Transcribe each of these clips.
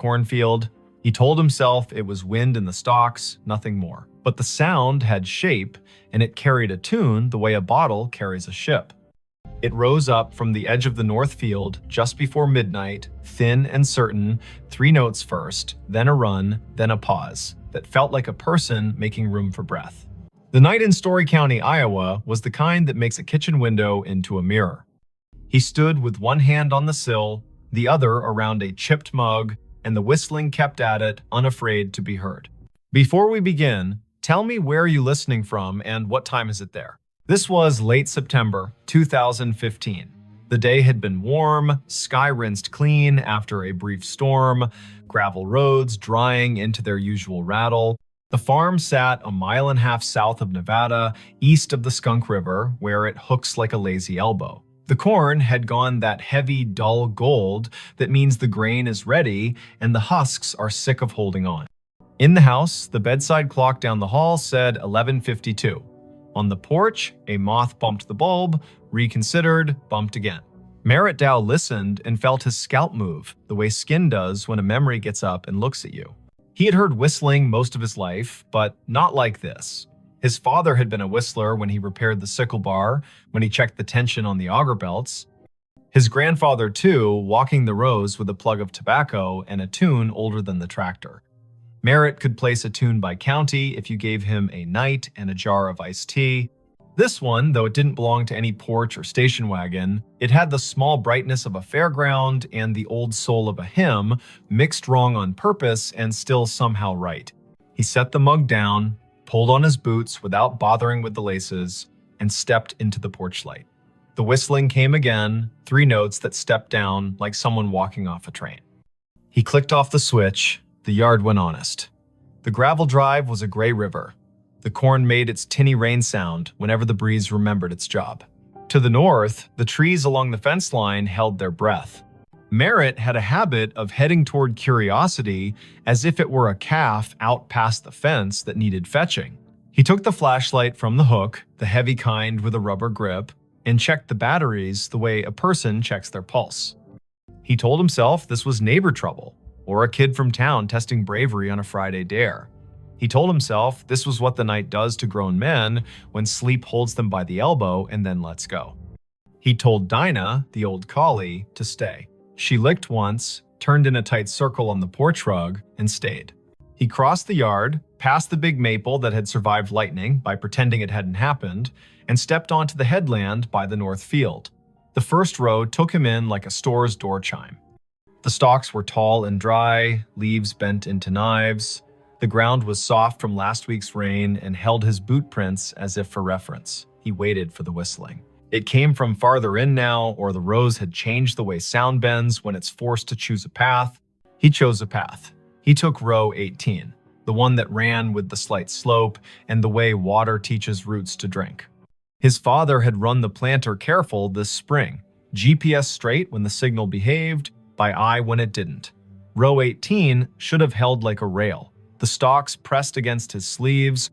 cornfield. He told himself it was wind in the stalks, nothing more. But the sound had shape, and it carried a tune the way a bottle carries a ship. It rose up from the edge of the north field just before midnight, thin and certain, 3 notes first, then a run, then a pause, that felt like a person making room for breath. The night in Story County, Iowa, was the kind that makes a kitchen window into a mirror. He stood with one hand on the sill, the other around a chipped mug, and the whistling kept at it, unafraid to be heard. Before we begin, tell me where you're listening from and what time is it there? This was late September 2015. The day had been warm, sky rinsed clean after a brief storm, gravel roads drying into their usual rattle. The farm sat a mile and a half south of Nevada, east of the Skunk River, where it hooks like a lazy elbow. The corn had gone that heavy, dull gold that means the grain is ready and the husks are sick of holding on. In the house, the bedside clock down the hall said 11:52. On the porch, a moth bumped the bulb, reconsidered, bumped again. Merritt Dow listened and felt his scalp move, the way skin does when a memory gets up and looks at you. He had heard whistling most of his life, but not like this. His father had been a whistler when he repaired the sickle bar, when he checked the tension on the auger belts. His grandfather, too, walking the rows with a plug of tobacco and a tune older than the tractor. Merritt could place a tune by county if you gave him a night and a jar of iced tea. This one, though it didn't belong to any porch or station wagon, it had the small brightness of a fairground and the old soul of a hymn, mixed wrong on purpose and still somehow right. He set the mug down, pulled on his boots without bothering with the laces, and stepped into the porch light. The whistling came again, 3 notes that stepped down like someone walking off a train. He clicked off the switch. The yard went honest. The gravel drive was a gray river. The corn made its tinny rain sound whenever the breeze remembered its job. To the north, the trees along the fence line held their breath. Merritt had a habit of heading toward curiosity as if it were a calf out past the fence that needed fetching. He took the flashlight from the hook, the heavy kind with a rubber grip, and checked the batteries the way a person checks their pulse. He told himself this was neighbor trouble, or a kid from town testing bravery on a Friday dare. He told himself this was what the night does to grown men when sleep holds them by the elbow and then lets go. He told Dinah, the old collie, to stay. She licked once, turned in a tight circle on the porch rug, and stayed. He crossed the yard, past the big maple that had survived lightning by pretending it hadn't happened, and stepped onto the headland by the north field. The first row took him in like a store's door chime. The stalks were tall and dry, leaves bent into knives. The ground was soft from last week's rain and held his boot prints as if for reference. He waited for the whistling. It came from farther in now, or the rows had changed the way sound bends when it's forced to choose a path. He chose a path. He took row 18, the one that ran with the slight slope and the way water teaches roots to drink. His father had run the planter careful this spring, GPS straight when the signal behaved, by eye when it didn't. Row 18 should have held like a rail, the stalks pressed against his sleeves.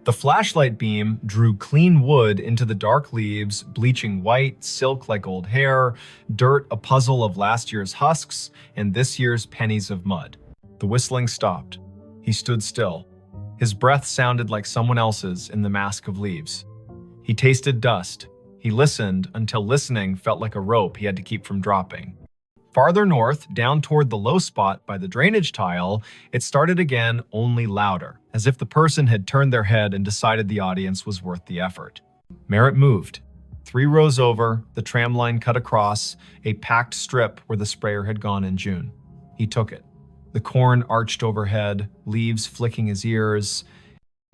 The flashlight beam drew clean wood into the dark leaves, bleaching white, silk like old hair, dirt a puzzle of last year's husks, and this year's pennies of mud. The whistling stopped. He stood still. His breath sounded like someone else's in the mask of leaves. He tasted dust. He listened until listening felt like a rope he had to keep from dropping. Farther north, down toward the low spot by the drainage tile, it started again, only louder, as if the person had turned their head and decided the audience was worth the effort. Merritt moved. 3 rows over, the tram line cut across, a packed strip where the sprayer had gone in June. He took it. The corn arched overhead, leaves flicking his ears.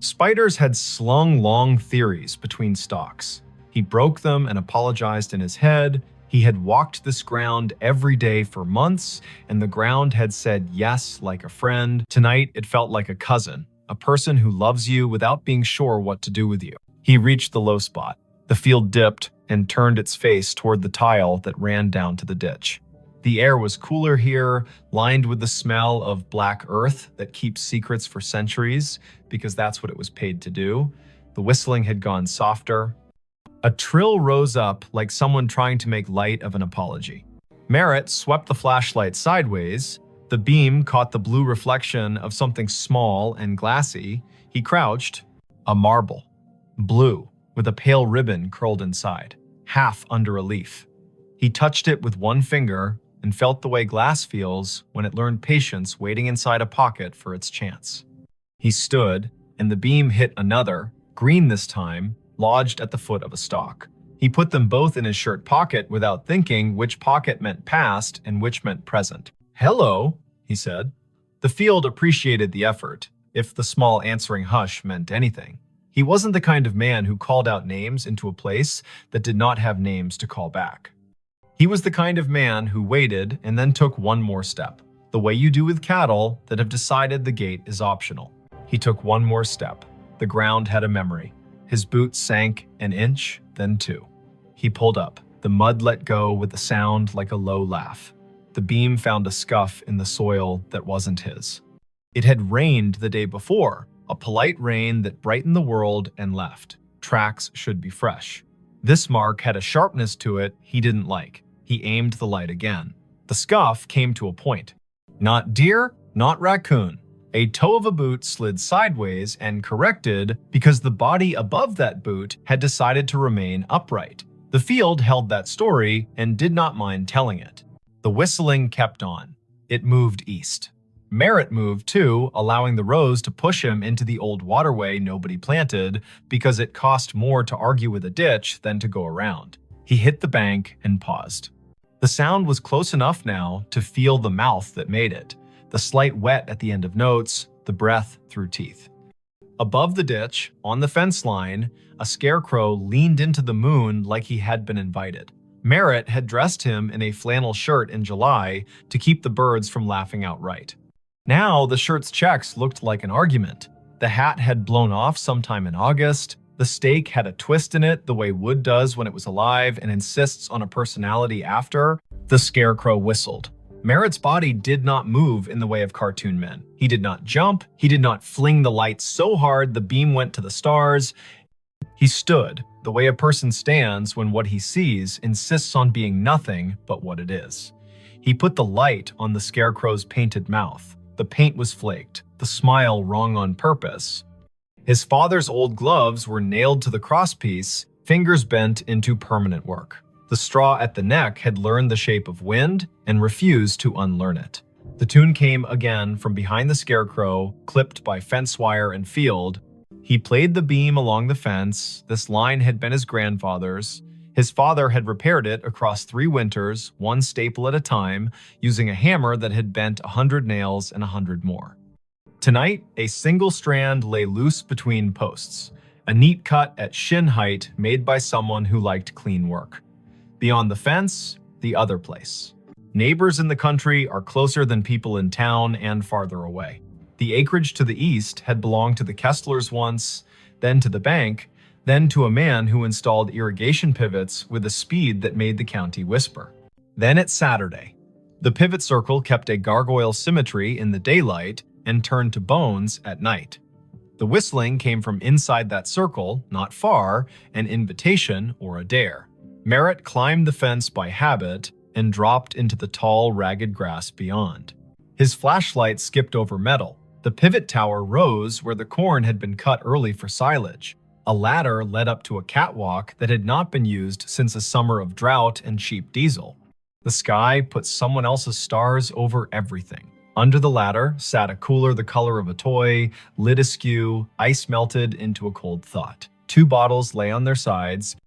Spiders had slung long theories between stalks. He broke them and apologized in his head. He had walked this ground every day for months, and the ground had said yes like a friend. Tonight, it felt like a cousin, a person who loves you without being sure what to do with you. He reached the low spot. The field dipped and turned its face toward the tile that ran down to the ditch. The air was cooler here, lined with the smell of black earth that keeps secrets for centuries, because that's what it was paid to do. The whistling had gone softer. A trill rose up like someone trying to make light of an apology. Merritt swept the flashlight sideways. The beam caught the blue reflection of something small and glassy. He crouched. A marble. Blue, with a pale ribbon curled inside, half under a leaf. He touched it with one finger and felt the way glass feels when it learned patience waiting inside a pocket for its chance. He stood, and the beam hit another, green this time, lodged at the foot of a stalk. He put them both in his shirt pocket without thinking which pocket meant past and which meant present. "Hello," he said. The field appreciated the effort, if the small answering hush meant anything. He wasn't the kind of man who called out names into a place that did not have names to call back. He was the kind of man who waited and then took one more step, the way you do with cattle that have decided the gate is optional. He took one more step. The ground had a memory. His boots sank an inch, then two. He pulled up. The mud let go with a sound like a low laugh. The beam found a scuff in the soil that wasn't his. It had rained the day before, a polite rain that brightened the world and left. Tracks should be fresh. This mark had a sharpness to it he didn't like. He aimed the light again. The scuff came to a point. Not deer, not raccoon. A toe of a boot slid sideways and corrected because the body above that boot had decided to remain upright. The field held that story and did not mind telling it. The whistling kept on. It moved east. Merritt moved too, allowing the rows to push him into the old waterway nobody planted because it cost more to argue with a ditch than to go around. He hit the bank and paused. The sound was close enough now to feel the mouth that made it, the slight wet at the end of notes, the breath through teeth. Above the ditch, on the fence line, a scarecrow leaned into the moon like he had been invited. Merritt had dressed him in a flannel shirt in July to keep the birds from laughing outright. Now the shirt's checks looked like an argument. The hat had blown off sometime in August. The steak had a twist in it the way wood does when it was alive and insists on a personality after. The scarecrow whistled. Merritt's body did not move in the way of cartoon men. He did not jump. He did not fling the light so hard the beam went to the stars. He stood, the way a person stands when what he sees insists on being nothing but what it is. He put the light on the scarecrow's painted mouth. The paint was flaked, the smile wrong on purpose. His father's old gloves were nailed to the crosspiece, fingers bent into permanent work. The straw at the neck had learned the shape of wind and refused to unlearn it. The tune came again from behind the scarecrow, clipped by fence wire and field. He played the beam along the fence. This line had been his grandfather's. His father had repaired it across 3 winters, one staple at a time, using a hammer that had bent 100 nails and 100 more. Tonight, a single strand lay loose between posts, a neat cut at shin height made by someone who liked clean work. Beyond the fence, the other place. Neighbors in the country are closer than people in town and farther away. The acreage to the east had belonged to the Kesslers once, then to the bank, then to a man who installed irrigation pivots with a speed that made the county whisper. Then it's Saturday. The pivot circle kept a gargoyle symmetry in the daylight and turned to bones at night. The whistling came from inside that circle, not far, an invitation or a dare. Merritt climbed the fence by habit and dropped into the tall, ragged grass beyond. His flashlight skipped over metal. The pivot tower rose where the corn had been cut early for silage. A ladder led up to a catwalk that had not been used since a summer of drought and cheap diesel. The sky put someone else's stars over everything. Under the ladder sat a cooler the color of a toy, lid askew, ice melted into a cold thought. 2 bottles lay on their sides.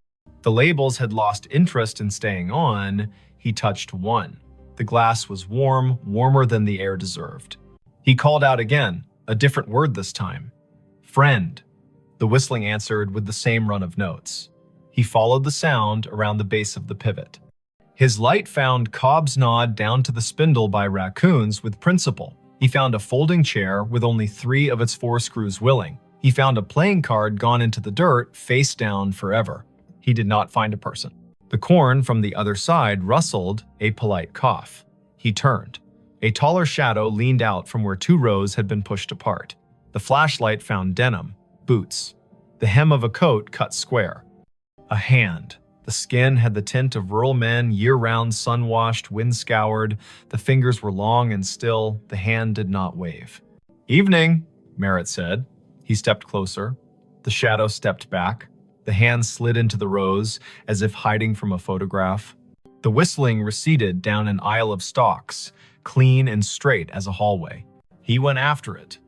The labels had lost interest in staying on. He touched one. The glass was warm, warmer than the air deserved. He called out again, a different word this time. Friend. The whistling answered with the same run of notes. He followed the sound around the base of the pivot. His light found Cobb's nod down to the spindle by raccoons with principle. He found a folding chair with only 3 of its 4 screws willing. He found a playing card gone into the dirt, face down forever. He did not find a person. The corn from the other side rustled, a polite cough. He turned. A taller shadow leaned out from where 2 rows had been pushed apart. The flashlight found denim, boots, the hem of a coat cut square. A hand. The skin had the tint of rural men, year-round, sun-washed, wind-scoured. The fingers were long and still. The hand did not wave. "Evening," Merritt said. He stepped closer. The shadow stepped back. The hand slid into the rows, as if hiding from a photograph. The whistling receded down an aisle of stalks, clean and straight as a hallway. He went after it.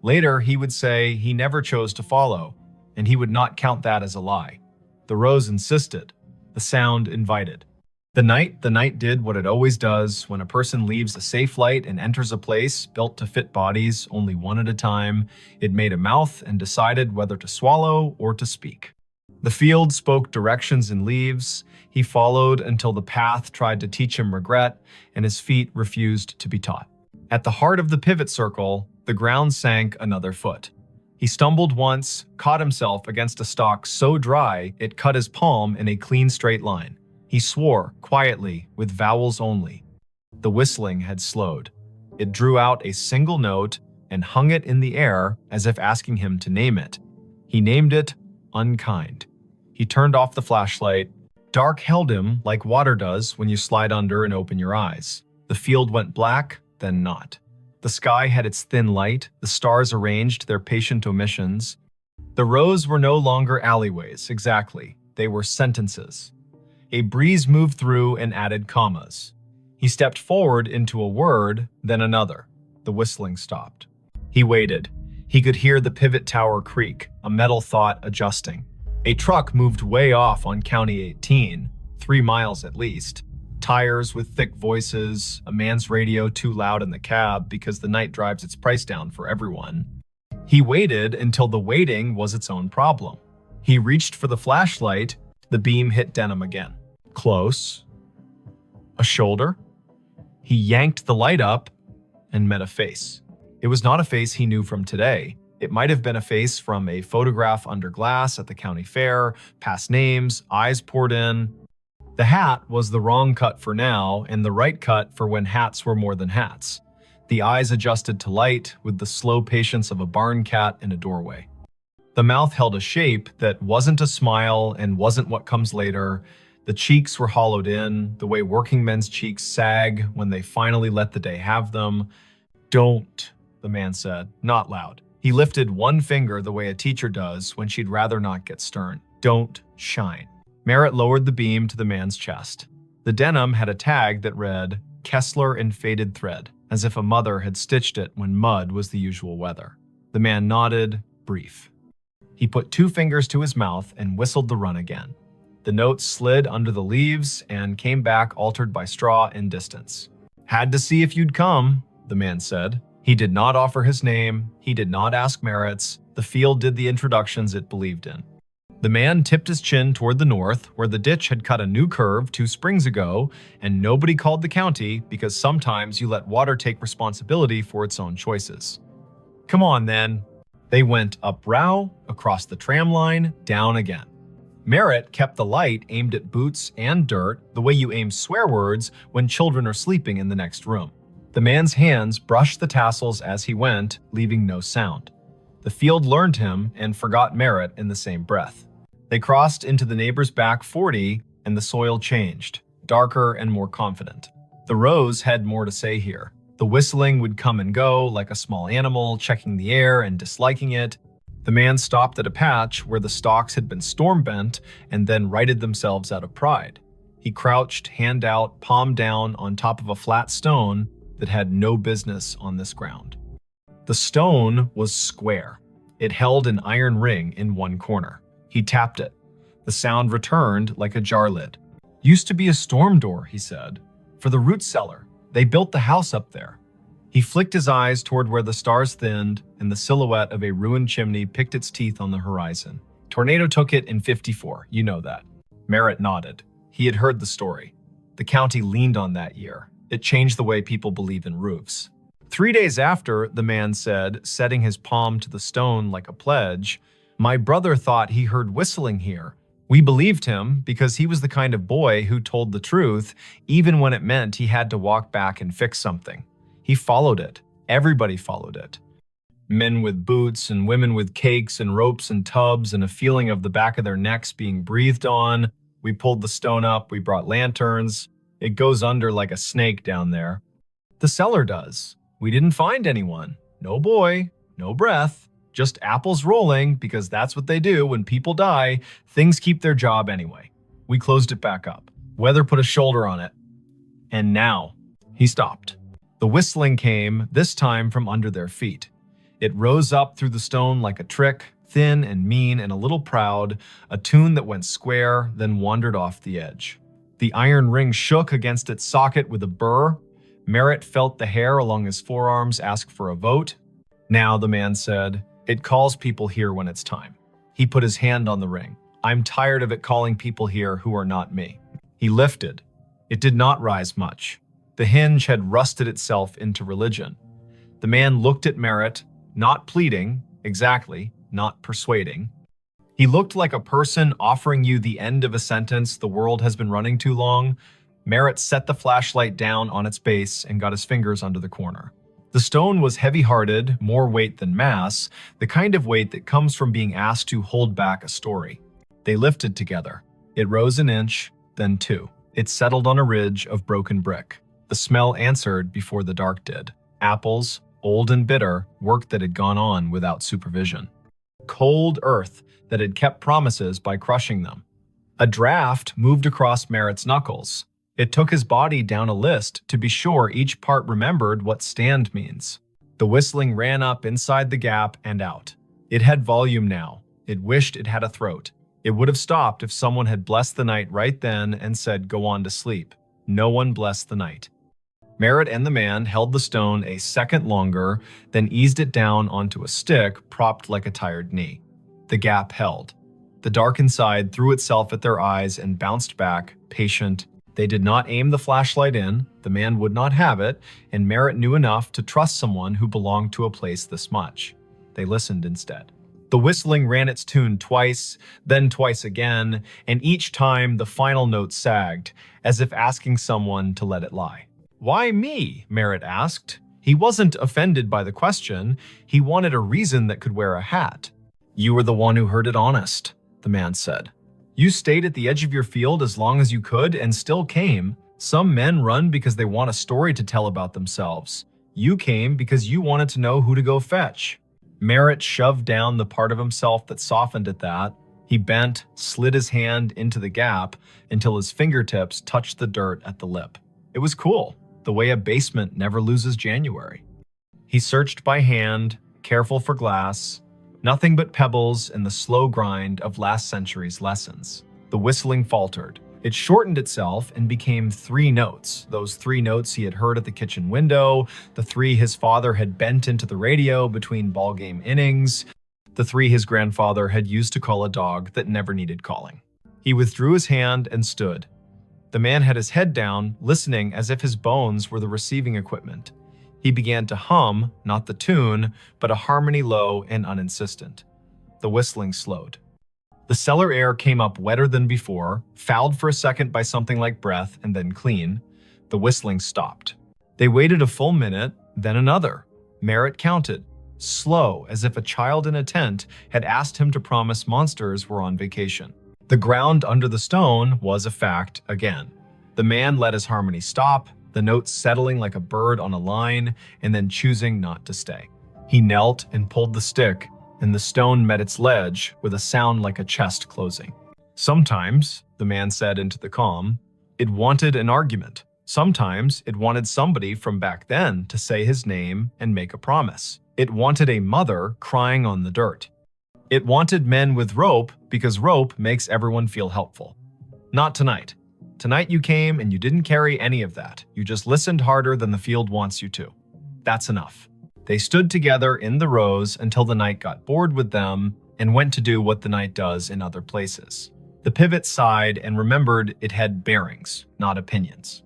Later, he would say he never chose to follow, and he would not count that as a lie. The rows insisted. The sound invited. The night did what it always does when a person leaves a safe light and enters a place built to fit bodies only one at a time. It made a mouth and decided whether to swallow or to speak. The field spoke directions in leaves. He followed until the path tried to teach him regret, and his feet refused to be taught. At the heart of the pivot circle, the ground sank another foot. He stumbled once, caught himself against a stalk so dry it cut his palm in a clean straight line. He swore, quietly, with vowels only. The whistling had slowed. It drew out a single note and hung it in the air as if asking him to name it. He named it Unkind. He turned off the flashlight. Dark held him like water does when you slide under and open your eyes. The field went black, then not. The sky had its thin light, the stars arranged their patient omissions. The rows were no longer alleyways, exactly. They were sentences. A breeze moved through and added commas. He stepped forward into a word, then another. The whistling stopped. He waited. He could hear the pivot tower creak, a metal thought adjusting. A truck moved way off on County 18, 3 miles at least. Tires with thick voices, a man's radio too loud in the cab because the night drives its price down for everyone. He waited until the waiting was its own problem. He reached for the flashlight. The beam hit denim again. Close. A shoulder. He yanked the light up and met a face. It was not a face he knew from today. It might have been a face from a photograph under glass at the county fair, past names, eyes poured in. The hat was the wrong cut for now and the right cut for when hats were more than hats. The eyes adjusted to light with the slow patience of a barn cat in a doorway. The mouth held a shape that wasn't a smile and wasn't what comes later. The cheeks were hollowed in, the way working men's cheeks sag when they finally let the day have them. "Don't," the man said, not loud. He lifted one finger the way a teacher does when she'd rather not get stern. "Don't shine." Merritt lowered the beam to the man's chest. The denim had a tag that read, "Kessler in faded thread," as if a mother had stitched it when mud was the usual weather. The man nodded, brief. He put 2 fingers to his mouth and whistled the run again. The note slid under the leaves and came back altered by straw and distance. "Had to see if you'd come," the man said. He did not offer his name. He did not ask Merritt's. The field did the introductions it believed in. The man tipped his chin toward the north, where the ditch had cut a new curve 2 springs ago, and nobody called the county because sometimes you let water take responsibility for its own choices. "Come on, then." They went up Row, across the tram line, down again. Merritt kept the light aimed at boots and dirt, the way you aim swear words when children are sleeping in the next room. The man's hands brushed the tassels as he went, leaving no sound. The field learned him and forgot Merritt in the same breath. They crossed into the neighbor's back 40, and the soil changed, darker and more confident. The rows had more to say here. The whistling would come and go like a small animal, checking the air and disliking it. The man stopped at a patch where the stalks had been storm-bent and then righted themselves out of pride. He crouched, hand out, palm down, on top of a flat stone that had no business on this ground. The stone was square. It held an iron ring in one corner. He tapped it. The sound returned like a jar lid. "Used to be a storm door," he said. "For the root cellar. They built the house up there." He flicked his eyes toward where the stars thinned and the silhouette of a ruined chimney picked its teeth on the horizon. "Tornado took it in '54, you know that." Merritt nodded. He had heard the story. The county leaned on that year. It changed the way people believe in roofs. 3 days after, the man said, setting his palm to the stone like a pledge, "My brother thought he heard whistling here. We believed him because he was the kind of boy who told the truth, even when it meant he had to walk back and fix something. He followed it. Everybody followed it. Men with boots and women with cakes and ropes and tubs and a feeling of the back of their necks being breathed on. We pulled the stone up, we brought lanterns. It goes under like a snake down there. The cellar does. We didn't find anyone. No boy, no breath. Just apples rolling, because that's what they do when people die. Things keep their job anyway. We closed it back up. Weather put a shoulder on it. And now, he stopped. The whistling came, this time from under their feet. It rose up through the stone like a trick, thin and mean and a little proud, a tune that went square, then wandered off the edge. The iron ring shook against its socket with a burr. Merritt felt the hair along his forearms ask for a vote. Now, the man said, it calls people here when it's time. He put his hand on the ring. I'm tired of it calling people here who are not me. He lifted. It did not rise much. The hinge had rusted itself into religion. The man looked at Merritt, not pleading, exactly, not persuading. He looked like a person offering you the end of a sentence the world has been running too long. Merritt set the flashlight down on its base and got his fingers under the corner. The stone was heavy-hearted, more weight than mass, the kind of weight that comes from being asked to hold back a story. They lifted together. It rose an inch, then two. It settled on a ridge of broken brick. The smell answered before the dark did. Apples, old and bitter, work that had gone on without supervision. Cold earth that had kept promises by crushing them. A draft moved across Merritt's knuckles. It took his body down a list to be sure each part remembered what stand means. The whistling ran up inside the gap and out. It had volume now. It wished it had a throat. It would have stopped if someone had blessed the night right then and said, go on to sleep. No one blessed the night. Merritt and the man held the stone a second longer, then eased it down onto a stick propped like a tired knee. The gap held. The dark inside threw itself at their eyes and bounced back, patient. They did not aim the flashlight in, the man would not have it, and Merritt knew enough to trust someone who belonged to a place this much. They listened instead. The whistling ran its tune twice, then twice again, and each time the final note sagged, as if asking someone to let it lie. Why me? Merritt asked. He wasn't offended by the question. He wanted a reason that could wear a hat. You were the one who heard it honest, the man said. You stayed at the edge of your field as long as you could and still came. Some men run because they want a story to tell about themselves. You came because you wanted to know who to go fetch. Merritt shoved down the part of himself that softened at that. He bent, slid his hand into the gap until his fingertips touched the dirt at the lip. It was cool, the way a basement never loses January. He searched by hand, careful for glass. Nothing but pebbles in the slow grind of last century's lessons. The whistling faltered. It shortened itself and became 3 notes, those 3 notes he had heard at the kitchen window, the 3 his father had bent into the radio between ballgame innings, the 3 his grandfather had used to call a dog that never needed calling. He withdrew his hand and stood. The man had his head down, listening as if his bones were the receiving equipment. He began to hum, not the tune, but a harmony low and uninsistent. The whistling slowed. The cellar air came up wetter than before, fouled for a second by something like breath, and then clean. The whistling stopped. They waited a full minute, then another. Merritt counted, slow, as if a child in a tent had asked him to promise monsters were on vacation. The ground under the stone was a fact again. The man let his harmony stop, the notes settling like a bird on a line, and then choosing not to stay. He knelt and pulled the stick, and the stone met its ledge with a sound like a chest closing. Sometimes, the man said into the calm, it wanted an argument. Sometimes it wanted somebody from back then to say his name and make a promise. It wanted a mother crying on the dirt. It wanted men with rope because rope makes everyone feel helpful. Not tonight. Tonight you came and you didn't carry any of that. You just listened harder than the field wants you to. That's enough. They stood together in the rows until the night got bored with them and went to do what the night does in other places. The pivot sighed and remembered it had bearings, not opinions.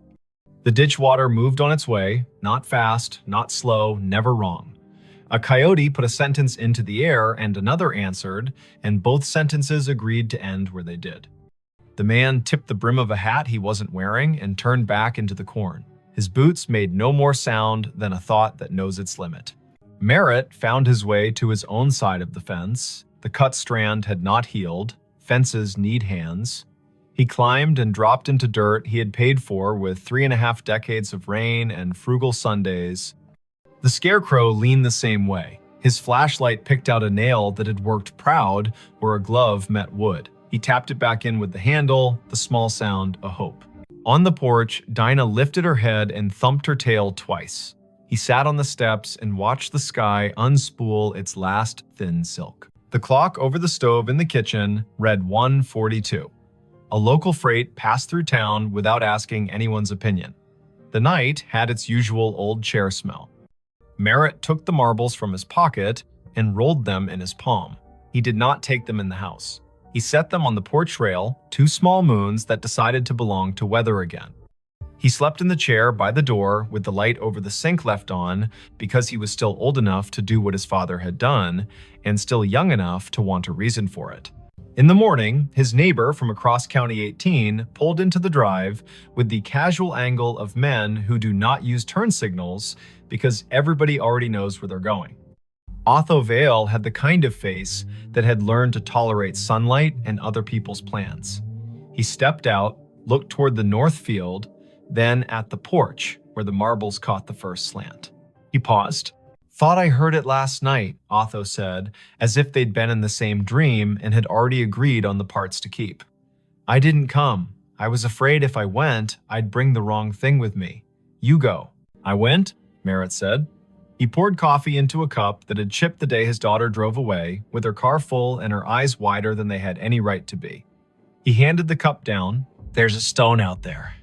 The ditch water moved on its way, not fast, not slow, never wrong. A coyote put a sentence into the air and another answered, and both sentences agreed to end where they did. The man tipped the brim of a hat he wasn't wearing and turned back into the corn. His boots made no more sound than a thought that knows its limit. Merritt found his way to his own side of the fence. The cut strand had not healed. Fences need hands. He climbed and dropped into dirt he had paid for with 3.5 decades of rain and frugal Sundays. The scarecrow leaned the same way. His flashlight picked out a nail that had worked proud where a glove met wood. He tapped it back in with the handle, the small sound a hope. On the porch, Dinah lifted her head and thumped her tail twice. He sat on the steps and watched the sky unspool its last thin silk. The clock over the stove in the kitchen read 1:42. A local freight passed through town without asking anyone's opinion. The night had its usual old chair smell. Merritt took the marbles from his pocket and rolled them in his palm. He did not take them in the house. He set them on the porch rail, 2 small moons that decided to belong to weather again. He slept in the chair by the door with the light over the sink left on because he was still old enough to do what his father had done and still young enough to want a reason for it. In the morning, his neighbor from across County 18 pulled into the drive with the casual angle of men who do not use turn signals because everybody already knows where they're going. Otho Vale had the kind of face that had learned to tolerate sunlight and other people's plans. He stepped out, looked toward the north field, then at the porch where the marbles caught the first slant. He paused. "Thought I heard it last night," Otho said, as if they'd been in the same dream and had already agreed on the parts to keep. "I didn't come. I was afraid if I went, I'd bring the wrong thing with me. You go." "I went," Merritt said. He poured coffee into a cup that had chipped the day his daughter drove away, with her car full and her eyes wider than they had any right to be. He handed the cup down. "There's a stone out there.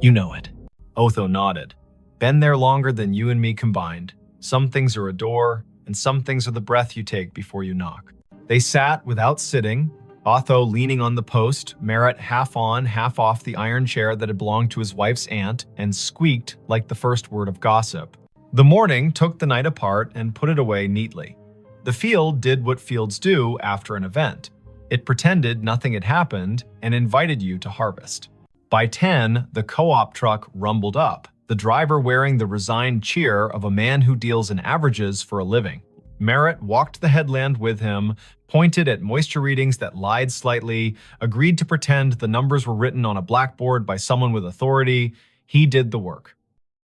You know it." Otho nodded. "Been there longer than you and me combined. Some things are a door, and some things are the breath you take before you knock." They sat without sitting, Otho leaning on the post, Merritt half on, half off the iron chair that had belonged to his wife's aunt, and squeaked like the first word of gossip. The morning took the night apart and put it away neatly. The field did what fields do after an event. It pretended nothing had happened and invited you to harvest. By 10, the co-op truck rumbled up, the driver wearing the resigned cheer of a man who deals in averages for a living. Merritt walked the headland with him, pointed at moisture readings that lied slightly, agreed to pretend the numbers were written on a blackboard by someone with authority. He did the work.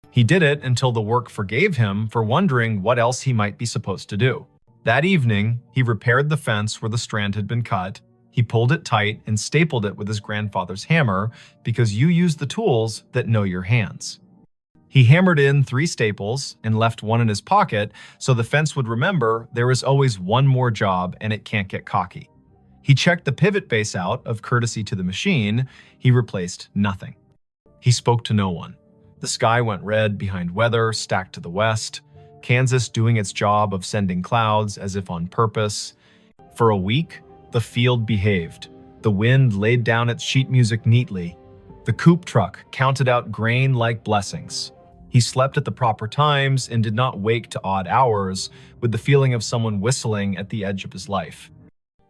He did it until the work forgave him for wondering what else he might be supposed to do. That evening, he repaired the fence where the strand had been cut. He pulled it tight and stapled it with his grandfather's hammer because you use the tools that know your hands. He hammered in 3 staples and left one in his pocket so the fence would remember there is always one more job and it can't get cocky. He checked the pivot base out of courtesy to the machine. He replaced nothing. He spoke to no one. The sky went red behind weather stacked to the west, Kansas doing its job of sending clouds as if on purpose. For a week, the field behaved. The wind laid down its sheet music neatly. The coupe truck counted out grain like blessings. He slept at the proper times and did not wake to odd hours with the feeling of someone whistling at the edge of his life.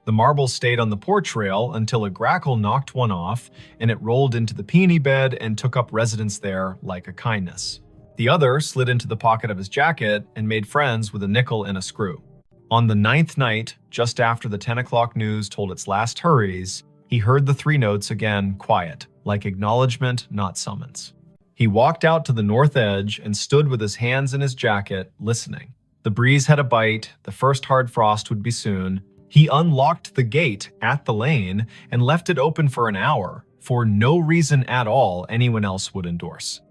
The marbles stayed on the porch rail until a grackle knocked one off and it rolled into the peony bed and took up residence there like a kindness. The other slid into the pocket of his jacket and made friends with a nickel and a screw. On the 9th night, just after the 10 o'clock news told its last hurries, he heard the 3 notes again quiet, like acknowledgement, not summons. He walked out to the north edge and stood with his hands in his jacket, listening. The breeze had a bite, the first hard frost would be soon. He unlocked the gate at the lane and left it open for an hour, for no reason at all anyone else would endorse.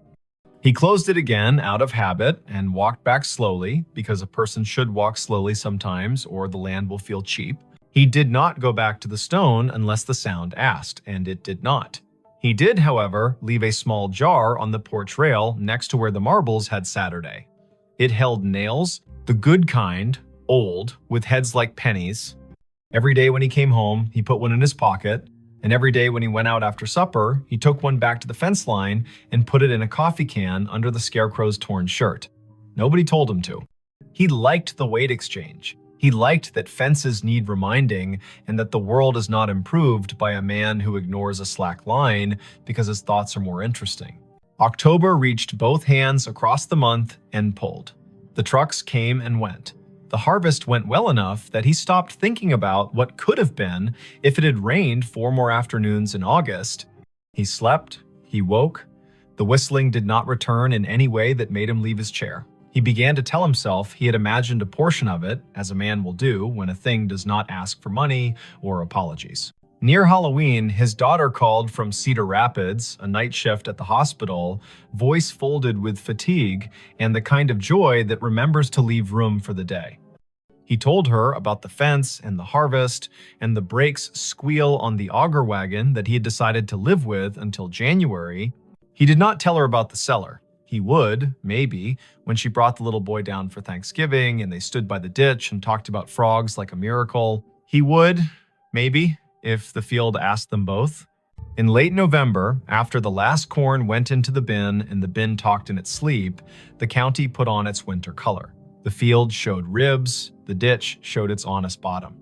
He closed it again out of habit and walked back slowly, because a person should walk slowly sometimes or the land will feel cheap. He did not go back to the stone unless the sound asked, and it did not. He did, however, leave a small jar on the porch rail next to where the marbles had Saturday. It held nails, the good kind, old, with heads like pennies. Every day when he came home, he put one in his pocket, and every day when he went out after supper, he took one back to the fence line and put it in a coffee can under the scarecrow's torn shirt. Nobody told him to. He liked the weight exchange. He liked that fences need reminding and that the world is not improved by a man who ignores a slack line because his thoughts are more interesting. October reached both hands across the month and pulled. The trucks came and went. The harvest went well enough that he stopped thinking about what could have been if it had rained 4 more afternoons in August. He slept, he woke. The whistling did not return in any way that made him leave his chair. He began to tell himself he had imagined a portion of it, as a man will do when a thing does not ask for money or apologies. Near Halloween, his daughter called from Cedar Rapids, a night shift at the hospital, voice folded with fatigue and the kind of joy that remembers to leave room for the day. He told her about the fence and the harvest and the brakes squeal on the auger wagon that he had decided to live with until January. He did not tell her about the cellar. He would, maybe, when she brought the little boy down for Thanksgiving and they stood by the ditch and talked about frogs like a miracle. He would, maybe, if the field asked them both. In late November, after the last corn went into the bin and the bin talked in its sleep, the county put on its winter color. The field showed ribs, the ditch showed its honest bottom.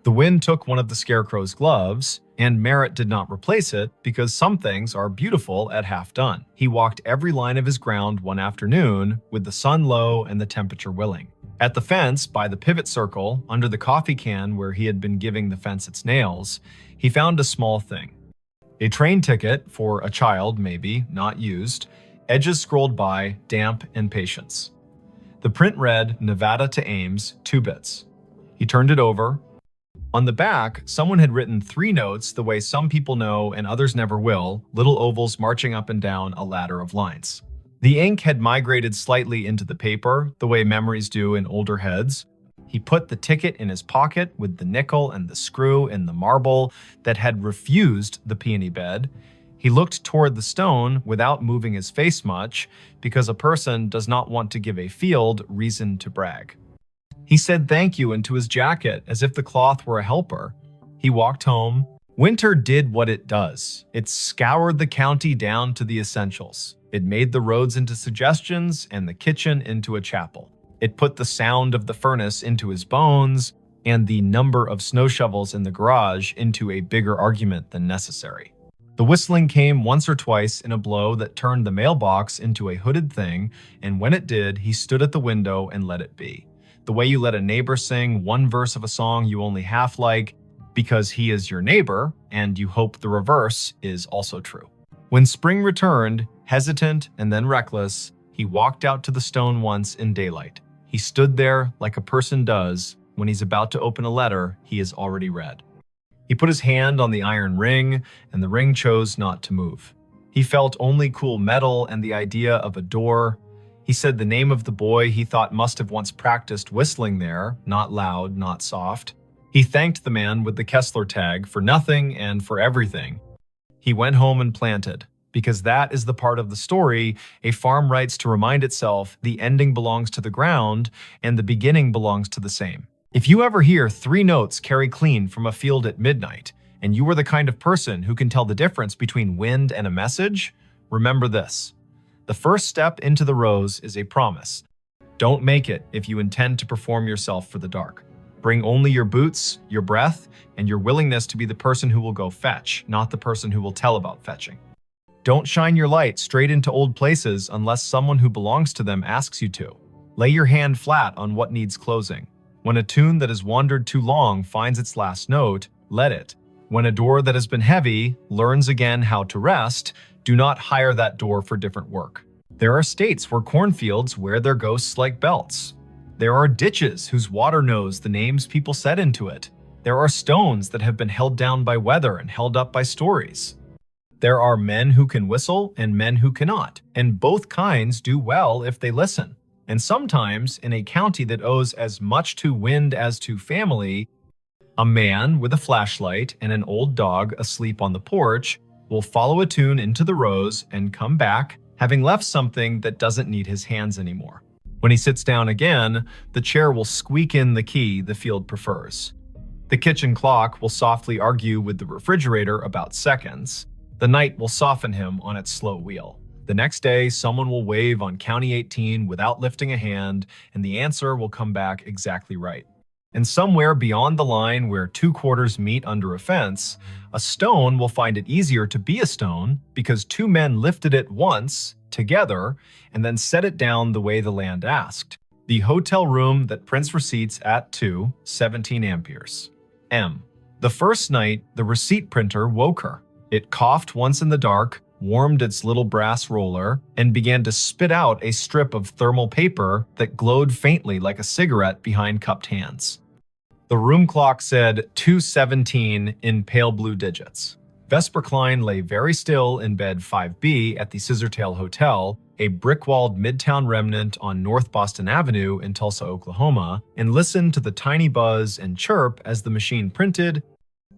The wind took one of the scarecrow's gloves, and Merritt did not replace it because some things are beautiful at half done. He walked every line of his ground one afternoon with the sun low and the temperature willing. At the fence, by the pivot circle, under the coffee can where he had been giving the fence its nails, he found a small thing. A train ticket for a child, maybe, not used, edges scrolled by, damp and patience. The print read, Nevada to Ames, 2 bits. He turned it over. On the back, someone had written 3 notes the way some people know and others never will, little ovals marching up and down a ladder of lines. The ink had migrated slightly into the paper, the way memories do in older heads. He put the ticket in his pocket with the nickel and the screw in the marble that had refused the peony bed. He looked toward the stone without moving his face much, because a person does not want to give a field reason to brag. He said thank you into his jacket as if the cloth were a helper. He walked home. Winter did what it does. It scoured the county down to the essentials. It made the roads into suggestions and the kitchen into a chapel. It put the sound of the furnace into his bones and the number of snow shovels in the garage into a bigger argument than necessary. The whistling came once or twice in a blow that turned the mailbox into a hooded thing, and when it did, he stood at the window and let it be. The way you let a neighbor sing one verse of a song you only half like because he is your neighbor, and you hope the reverse is also true. When spring returned, hesitant and then reckless, he walked out to the stone once in daylight. He stood there like a person does when he's about to open a letter he has already read. He put his hand on the iron ring, and the ring chose not to move. He felt only cool metal and the idea of a door. He said the name of the boy he thought must have once practiced whistling there, not loud, not soft. He thanked the man with the Kessler tag for nothing and for everything. He went home and planted, because that is the part of the story a farm writes to remind itself the ending belongs to the ground and the beginning belongs to the same. If you ever hear 3 notes carry clean from a field at midnight, and you are the kind of person who can tell the difference between wind and a message, remember this. The first step into the rose is a promise. Don't make it if you intend to perform yourself for the dark. Bring only your boots, your breath, and your willingness to be the person who will go fetch, not the person who will tell about fetching. Don't shine your light straight into old places unless someone who belongs to them asks you to. Lay your hand flat on what needs closing. When a tune that has wandered too long finds its last note, let it. When a door that has been heavy learns again how to rest, do not hire that door for different work. There are states where cornfields wear their ghosts like belts. There are ditches whose water knows the names people set into it. There are stones that have been held down by weather and held up by stories. There are men who can whistle and men who cannot, and both kinds do well if they listen. And sometimes, in a county that owes as much to wind as to family, a man with a flashlight and an old dog asleep on the porch will follow a tune into the rose and come back, having left something that doesn't need his hands anymore. When he sits down again, the chair will squeak in the key the field prefers. The kitchen clock will softly argue with the refrigerator about seconds. The night will soften him on its slow wheel. The next day, someone will wave on County 18 without lifting a hand, and the answer will come back exactly right. And somewhere beyond the line where 2 quarters meet under a fence, a stone will find it easier to be a stone because 2 men lifted it once, together, and then set it down the way the land asked. The hotel room that prints receipts at 17 amperes. M. The first night, the receipt printer woke her. It coughed once in the dark, warmed its little brass roller, and began to spit out a strip of thermal paper that glowed faintly like a cigarette behind cupped hands. The room clock said 2:17 in pale blue digits. Vesper Klein lay very still in bed 5B at the Scissortail Hotel, a brick-walled midtown remnant on North Boston Avenue in Tulsa, Oklahoma, and listened to the tiny buzz and chirp as the machine printed,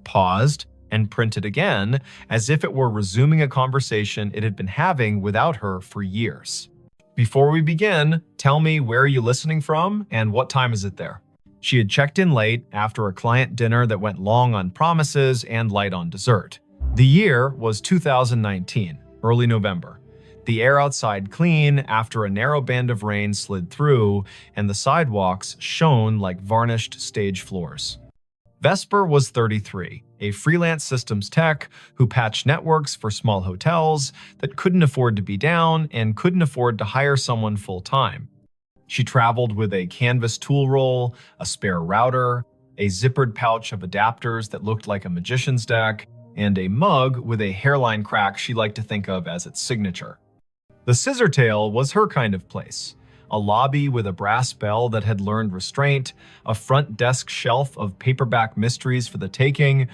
paused, and printed again, as if it were resuming a conversation it had been having without her for years. Before we begin, tell me where you're listening from and what time is it there? She had checked in late after a client dinner that went long on promises and light on dessert. The year was 2019, early November. The air outside clean after a narrow band of rain slid through, and the sidewalks shone like varnished stage floors. Vesper was 33, a freelance systems tech who patched networks for small hotels that couldn't afford to be down and couldn't afford to hire someone full-time. She traveled with a canvas tool roll, a spare router, a zippered pouch of adapters that looked like a magician's deck, and a mug with a hairline crack she liked to think of as its signature. The Scissortail was her kind of place. A lobby with a brass bell that had learned restraint, a front desk shelf of paperback mysteries for the taking,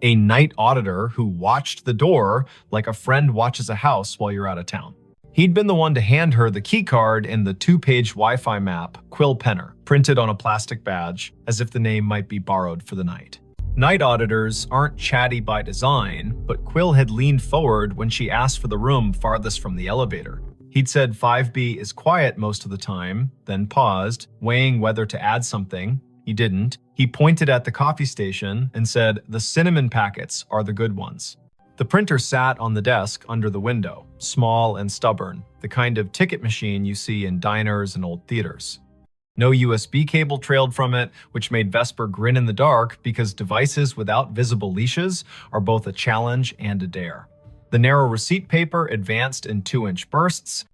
a night auditor who watched the door like a friend watches a house while you're out of town. He'd been the one to hand her the keycard and the 2-page Wi-Fi map, Quill Penner, printed on a plastic badge, as if the name might be borrowed for the night. Night auditors aren't chatty by design, but Quill had leaned forward when she asked for the room farthest from the elevator. He'd said 5B is quiet most of the time, then paused, weighing whether to add something. He didn't. He pointed at the coffee station and said, "The cinnamon packets are the good ones." The printer sat on the desk under the window, small and stubborn, the kind of ticket machine you see in diners and old theaters. No USB cable trailed from it, which made Vesper grin in the dark because devices without visible leashes are both a challenge and a dare. The narrow receipt paper advanced in 2-inch bursts.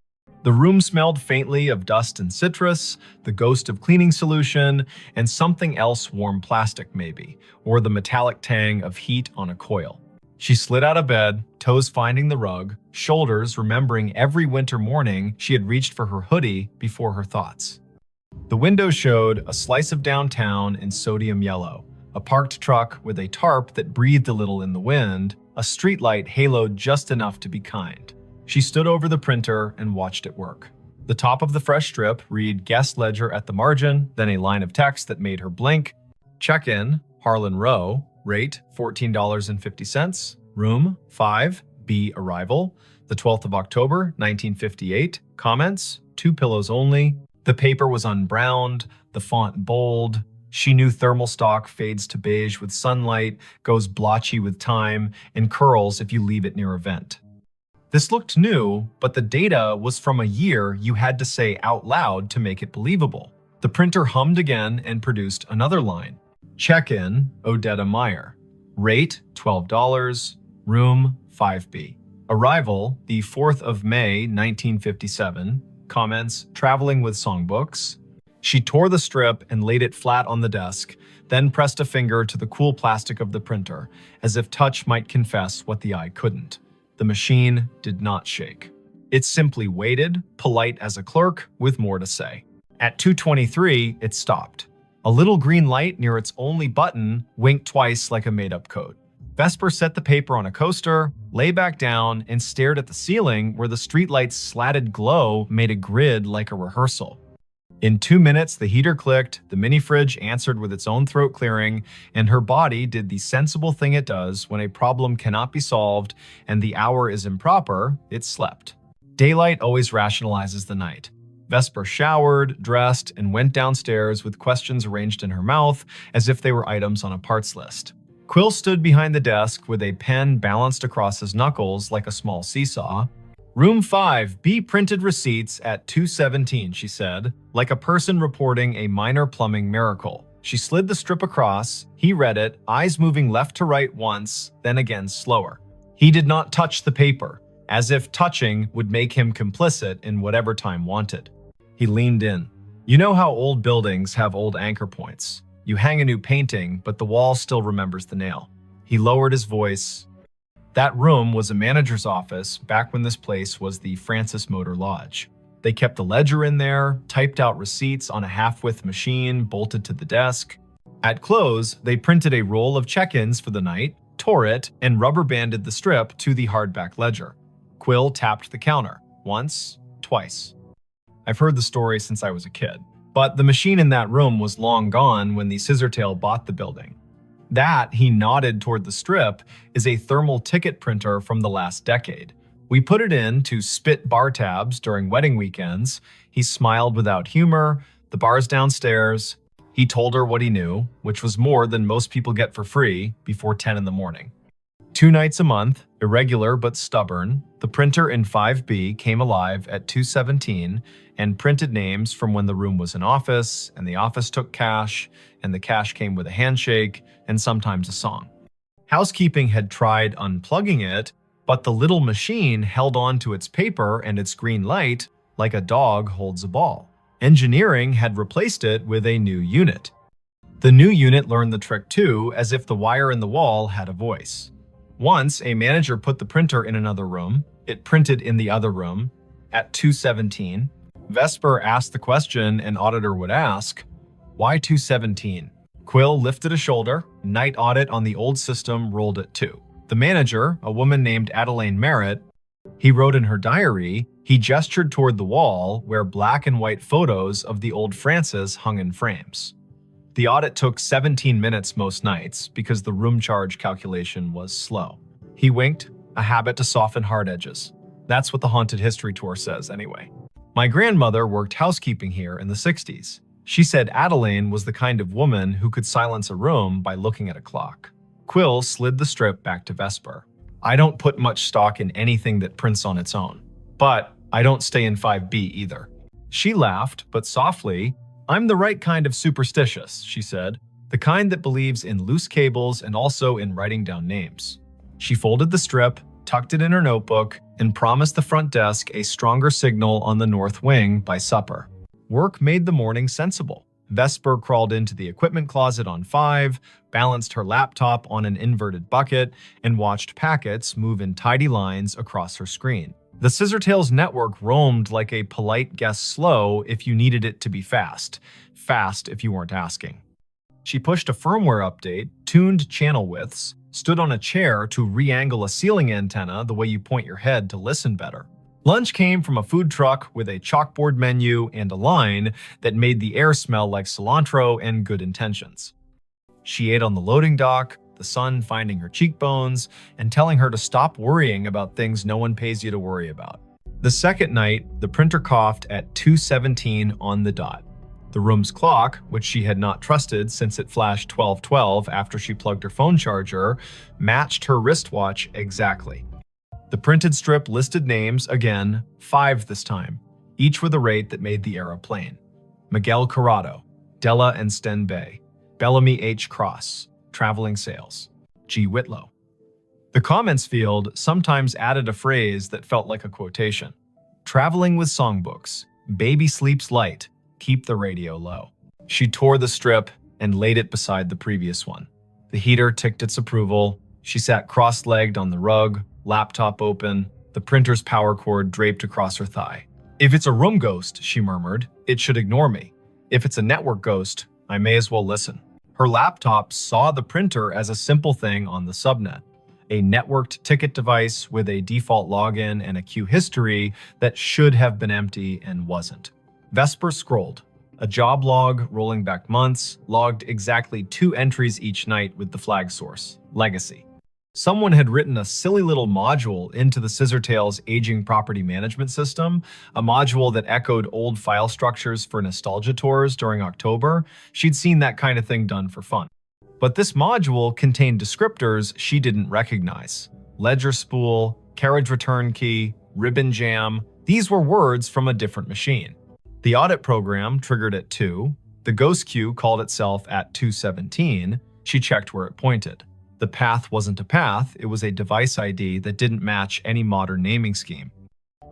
The room smelled faintly of dust and citrus, the ghost of cleaning solution, and something else warm plastic maybe, or the metallic tang of heat on a coil. She slid out of bed, toes finding the rug, shoulders remembering every winter morning she had reached for her hoodie before her thoughts. The window showed a slice of downtown in sodium yellow, a parked truck with a tarp that breathed a little in the wind, a streetlight haloed just enough to be kind. She stood over the printer and watched it work. The top of the fresh strip read guest ledger at the margin, then a line of text that made her blink. Check-in, Harlan Row, rate $14.50, room 5B arrival, the 12th of October, 1958, comments, 2 pillows only. The paper was unbrowned, the font bold. She knew thermal stock fades to beige with sunlight, goes blotchy with time, and curls if you leave it near a vent. This looked new, but the data was from a year you had to say out loud to make it believable. The printer hummed again and produced another line. Check-in, Odetta Meyer. Rate, $12, room 5B. Arrival, the 4th of May, 1957. Comments, traveling with songbooks. She tore the strip and laid it flat on the desk, then pressed a finger to the cool plastic of the printer, as if touch might confess what the eye couldn't. The machine did not shake. It simply waited, polite as a clerk, with more to say. At 2:23, it stopped. A little green light near its only button winked twice like a made-up code. Vesper set the paper on a coaster, lay back down, and stared at the ceiling where the streetlight's slatted glow made a grid like a rehearsal. In 2 minutes, the heater clicked, the mini-fridge answered with its own throat clearing, and her body did the sensible thing it does when a problem cannot be solved and the hour is improper, it slept. Daylight always rationalizes the night. Vesper showered, dressed, and went downstairs with questions arranged in her mouth as if they were items on a parts list. Quill stood behind the desk with a pen balanced across his knuckles like a small seesaw. Room 5B printed receipts at 2:17, she said, like a person reporting a minor plumbing miracle. She slid the strip across, he read it, eyes moving left to right once, then again slower. He did not touch the paper, as if touching would make him complicit in whatever time wanted. He leaned in. You know how old buildings have old anchor points? You hang a new painting, but the wall still remembers the nail. He lowered his voice. That room was a manager's office back when this place was the Francis Motor Lodge. They kept a ledger in there, typed out receipts on a half-width machine bolted to the desk. At close, they printed a roll of check-ins for the night, tore it, and rubber-banded the strip to the hardback ledger. Quill tapped the counter. Once, twice. I've heard the story since I was a kid, but the machine in that room was long gone when the Scissortail bought the building. That, he nodded toward the strip, is a thermal ticket printer from the last decade. We put it in to spit bar tabs during wedding weekends. He smiled without humor. The bar's downstairs. He told her what he knew, which was more than most people get for free before 10 in the morning. 2 nights a month, irregular but stubborn, the printer in 5B came alive at 2:17 and printed names from when the room was an office, and the office took cash, and the cash came with a handshake, and sometimes a song. Housekeeping had tried unplugging it, but the little machine held on to its paper and its green light like a dog holds a ball. Engineering had replaced it with a new unit. The new unit learned the trick too, as if the wire in the wall had a voice. Once, a manager put the printer in another room. It printed in the other room. At 2:17, Vesper asked the question an auditor would ask, "Why 2:17?" Quill lifted a shoulder. Night audit on the old system rolled at 2. The manager, a woman named Adelaine Merritt, he wrote in her diary, he gestured toward the wall where black and white photos of the old Francis hung in frames. The audit took 17 minutes most nights because the room charge calculation was slow. He winked, a habit to soften hard edges. That's what the Haunted History Tour says anyway. My grandmother worked housekeeping here in the 60s. She said Adelaine was the kind of woman who could silence a room by looking at a clock. Quill slid the strip back to Vesper. I don't put much stock in anything that prints on its own. But I don't stay in 5B either. She laughed, but softly. I'm the right kind of superstitious, she said. The kind that believes in loose cables and also in writing down names. She folded the strip, tucked it in her notebook, and promised the front desk a stronger signal on the north wing by supper. Work made the morning sensible. Vesper crawled into the equipment closet on 5, balanced her laptop on an inverted bucket, and watched packets move in tidy lines across her screen. The Scissortails network roamed like a polite guess slow if you needed it to be fast. Fast if you weren't asking. She pushed a firmware update, tuned channel widths, stood on a chair to re-angle a ceiling antenna the way you point your head to listen better. Lunch came from a food truck with a chalkboard menu and a line that made the air smell like cilantro and good intentions. She ate on the loading dock, the sun finding her cheekbones and telling her to stop worrying about things no one pays you to worry about. The second night, the printer coughed at 2:17 on the dot. The room's clock, which she had not trusted since it flashed 12:12 after she plugged her phone charger, matched her wristwatch exactly. The printed strip listed names again, 5 this time, each with a rate that made the era plain. Miguel Corrado, Della and Sten Bay, Bellamy H. Cross, Traveling Sales, G. Whitlow. The comments field sometimes added a phrase that felt like a quotation. Traveling with songbooks, baby sleeps light, keep the radio low. She tore the strip and laid it beside the previous one. The heater ticked its approval. She sat cross-legged on the rug, laptop open, the printer's power cord draped across her thigh. If it's a room ghost, she murmured, it should ignore me. If it's a network ghost, I may as well listen. Her laptop saw the printer as a simple thing on the subnet, a networked ticket device with a default login and a queue history that should have been empty and wasn't. Vesper scrolled. A job log rolling back months logged exactly 2 entries each night with the flag source, Legacy. Someone had written a silly little module into the Scissortails aging property management system, a module that echoed old file structures for nostalgia tours during October. She'd seen that kind of thing done for fun. But this module contained descriptors she didn't recognize. Ledger spool, carriage return key, ribbon jam. These were words from a different machine. The audit program triggered at 2. The ghost queue called itself at 2:17. She checked where it pointed. The path wasn't a path, it was a device ID that didn't match any modern naming scheme.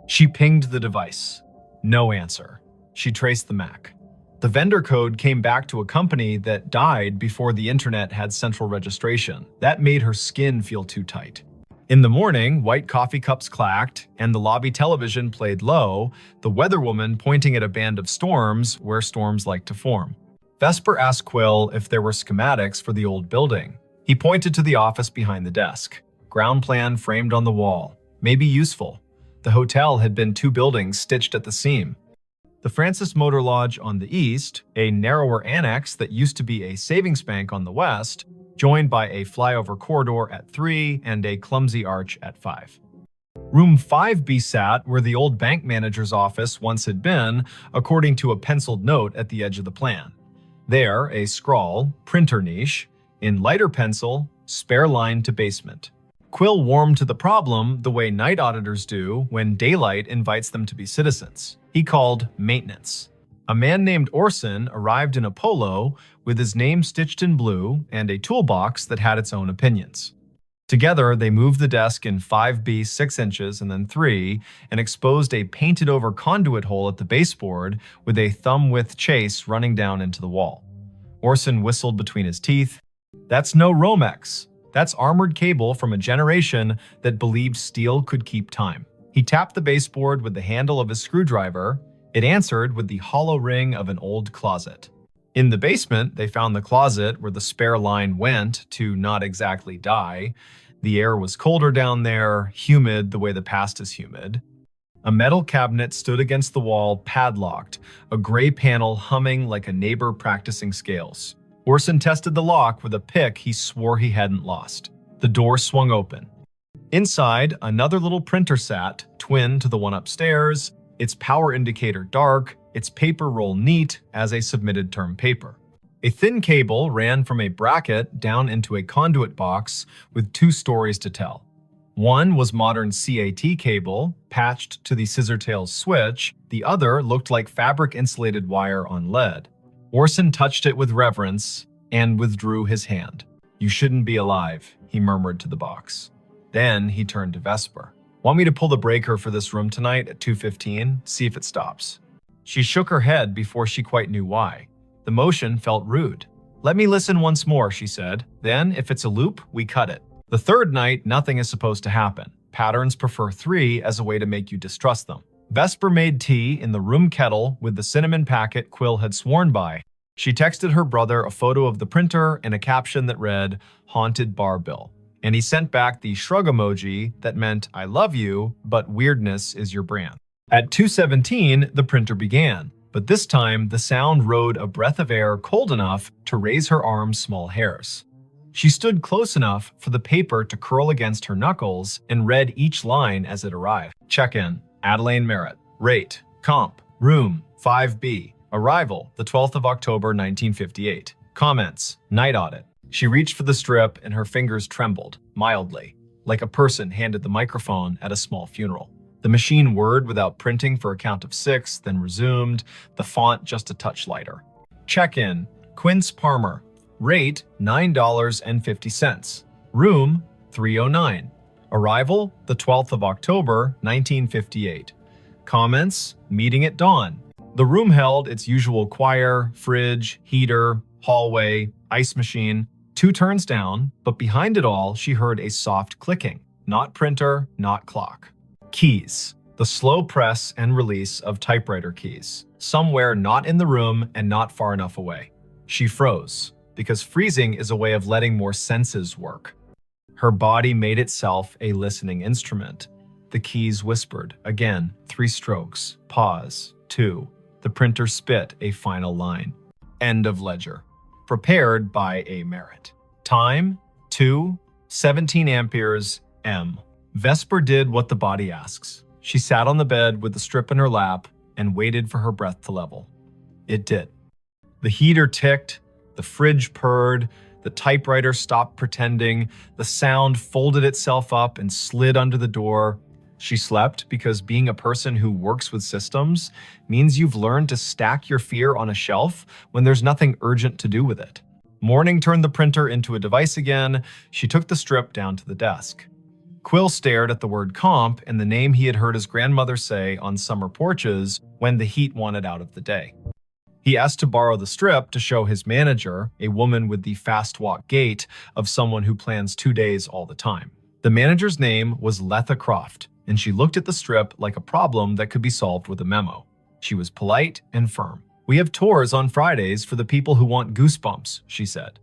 She pinged the device. No answer. She traced the MAC. The vendor code came back to a company that died before the internet had central registration. That made her skin feel too tight. In the morning, white coffee cups clacked, and the lobby television played low, the weatherwoman pointing at a band of storms where storms like to form. Vesper asked Quill if there were schematics for the old building. He pointed to the office behind the desk. Ground plan framed on the wall. Maybe useful. The hotel had been 2 buildings stitched at the seam. The Francis Motor Lodge on the east, a narrower annex that used to be a savings bank on the west, joined by a flyover corridor at 3 and a clumsy arch at 5. Room 5B sat where the old bank manager's office once had been, according to a penciled note at the edge of the plan. There, a scrawl, printer niche, in lighter pencil, spare line to basement. Quill warmed to the problem the way night auditors do when daylight invites them to be citizens. He called maintenance. A man named Orson arrived in a polo with his name stitched in blue and a toolbox that had its own opinions. Together, they moved the desk in 5B 6 inches and then 3 and exposed a painted-over conduit hole at the baseboard with a thumb-width chase running down into the wall. Orson whistled between his teeth. "That's no Romex. That's armored cable from a generation that believed steel could keep time." He tapped the baseboard with the handle of his screwdriver. It answered with the hollow ring of an old closet. In the basement, they found the closet where the spare line went to not exactly die. The air was colder down there, humid the way the past is humid. A metal cabinet stood against the wall, padlocked, a gray panel humming like a neighbor practicing scales. Orson tested the lock with a pick he swore he hadn't lost. The door swung open. Inside, another little printer sat, twin to the one upstairs, its power indicator dark, its paper roll neat as a submitted term paper. A thin cable ran from a bracket down into a conduit box with 2 stories to tell. One was modern CAT cable, patched to the scissortails switch. The other looked like fabric-insulated wire on lead. Orson touched it with reverence and withdrew his hand. "You shouldn't be alive," he murmured to the box. Then he turned to Vesper. "Want me to pull the breaker for this room tonight at 2:15? See if it stops." She shook her head before she quite knew why. The motion felt rude. "Let me listen once more," she said. "Then, if it's a loop, we cut it." The third night, nothing is supposed to happen. Patterns prefer 3 as a way to make you distrust them. Vesper made tea in the room kettle with the cinnamon packet Quill had sworn by. She texted her brother a photo of the printer and a caption that read, "Haunted Bar Bill." And he sent back the shrug emoji that meant, "I love you, but weirdness is your brand." At 2:17, the printer began, but this time the sound rode a breath of air cold enough to raise her arm's small hairs. She stood close enough for the paper to curl against her knuckles and read each line as it arrived. Check-in, Adelaine Merritt. Rate, comp, room, 5B. Arrival, the 12th of October, 1958. Comments, night audit. She reached for the strip and her fingers trembled, mildly, like a person handed the microphone at a small funeral. The machine whirred without printing for a count of 6, then resumed, the font just a touch lighter. Check-in, Quince Palmer. Rate, $9.50. Room, 309. Arrival, the 12th of October, 1958. Comments, meeting at dawn. The room held its usual choir, fridge, heater, hallway, ice machine. 2 turns down, but behind it all, she heard a soft clicking. Not printer, not clock. Keys. The slow press and release of typewriter keys. Somewhere not in the room and not far enough away. She froze, because freezing is a way of letting more senses work. Her body made itself a listening instrument. The keys whispered. Again, 3 strokes. Pause. 2. The printer spit a final line. End of ledger. Prepared by A. Merritt. Time, 2:17 amperes, M. Vesper did what the body asks. She sat on the bed with the strip in her lap and waited for her breath to level. It did. The heater ticked, the fridge purred, the typewriter stopped pretending, the sound folded itself up and slid under the door. She slept because being a person who works with systems means you've learned to stack your fear on a shelf when there's nothing urgent to do with it. Morning turned the printer into a device again. She took the strip down to the desk. Quill stared at the word comp and the name he had heard his grandmother say on summer porches when the heat wanted out of the day. He asked to borrow the strip to show his manager, a woman with the fast walk gait of someone who plans 2 days all the time. The manager's name was Letha Croft, and she looked at the strip like a problem that could be solved with a memo. She was polite and firm. "We have tours on Fridays for the people who want goosebumps," she said.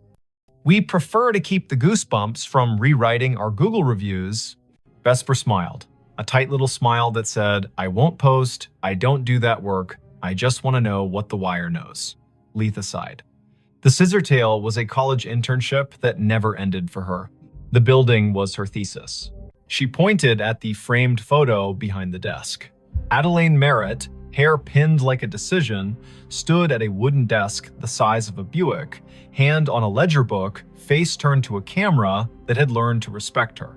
"We prefer to keep the goosebumps from rewriting our Google reviews." Vesper smiled, a tight little smile that said, "I won't post, I don't do that work, I just want to know what the wire knows." Letha sighed. The Scissor Tale was a college internship that never ended for her. The building was her thesis. She pointed at the framed photo behind the desk. Adelaine Merritt, hair pinned like a decision, stood at a wooden desk the size of a Buick, hand on a ledger book, face turned to a camera that had learned to respect her.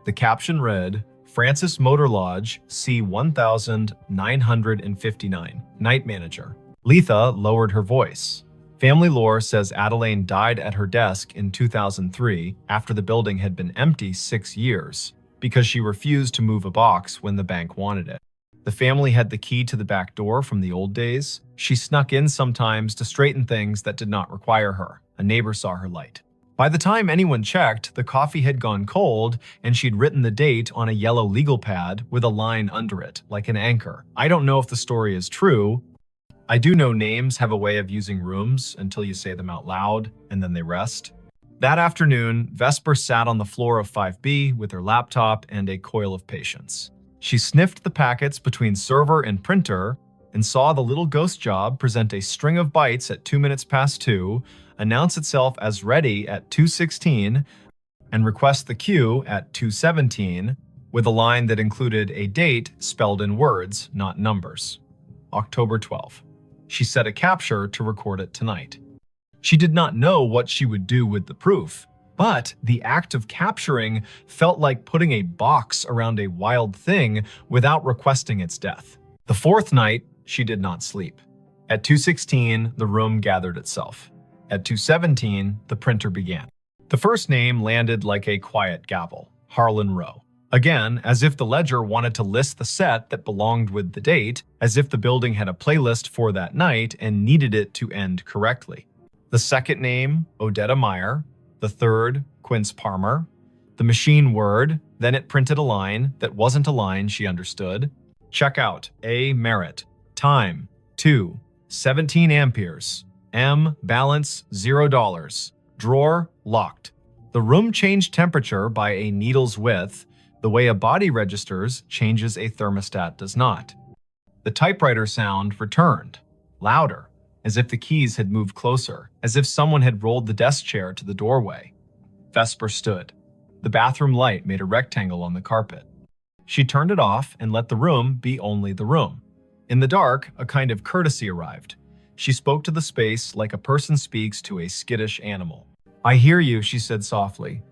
The caption read, "Francis Motor Lodge, C1959, Night Manager." Letha lowered her voice. Family lore says Adelaine died at her desk in 2003 after the building had been empty 6 years because she refused to move a box when the bank wanted it. The family had the key to the back door from the old days. She snuck in sometimes to straighten things that did not require her. A neighbor saw her light. By the time anyone checked, the coffee had gone cold and she'd written the date on a yellow legal pad with a line under it, like an anchor. I don't know if the story is true. I do know names have a way of using rooms until you say them out loud, and then they rest. That afternoon, Vesper sat on the floor of 5B with her laptop and a coil of patience. She sniffed the packets between server and printer and saw the little ghost job present a string of bytes at 2 minutes past 2, announce itself as ready at 2:16, and request the queue at 2:17 with a line that included a date spelled in words, not numbers. October 12. She set a capture to record it tonight. She did not know what she would do with the proof, but the act of capturing felt like putting a box around a wild thing without requesting its death. The fourth night, she did not sleep. At 2:16, the room gathered itself. At 2:17, the printer began. The first name landed like a quiet gavel, Harlan Rowe. Again, as if the ledger wanted to list the set that belonged with the date, as if the building had a playlist for that night and needed it to end correctly. The second name, Odetta Meyer. The third, Quince Palmer. The machine word, then it printed a line that wasn't a line she understood. Checkout, A. Merritt. Time, 2:17 amperes. M. Balance, $0. Drawer, locked. The room changed temperature by a needle's width. The way a body registers changes a thermostat does not. The typewriter sound returned, louder, as if the keys had moved closer, as if someone had rolled the desk chair to the doorway. Vesper stood. The bathroom light made a rectangle on the carpet. She turned it off and let the room be only the room. In the dark, a kind of courtesy arrived. She spoke to the space like a person speaks to a skittish animal. "I hear you," she said softly.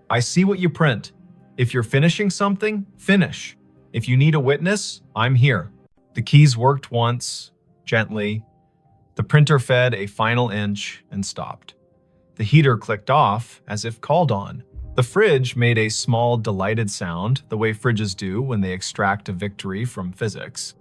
"I see what you print. If you're finishing something, finish. If you need a witness, I'm here." The keys worked once, gently. The printer fed a final inch and stopped. The heater clicked off as if called on. The fridge made a small, delighted sound, the way fridges do when they extract a victory from physics.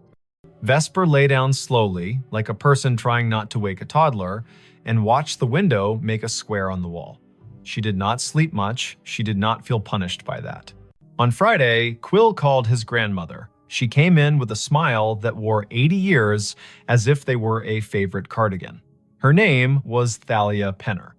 Vesper lay down slowly, like a person trying not to wake a toddler, and watched the window make a square on the wall. She did not sleep much. She did not feel punished by that. On Friday, Quill called his grandmother. She came in with a smile that wore 80 years as if they were a favorite cardigan. Her name was Thalia Penner.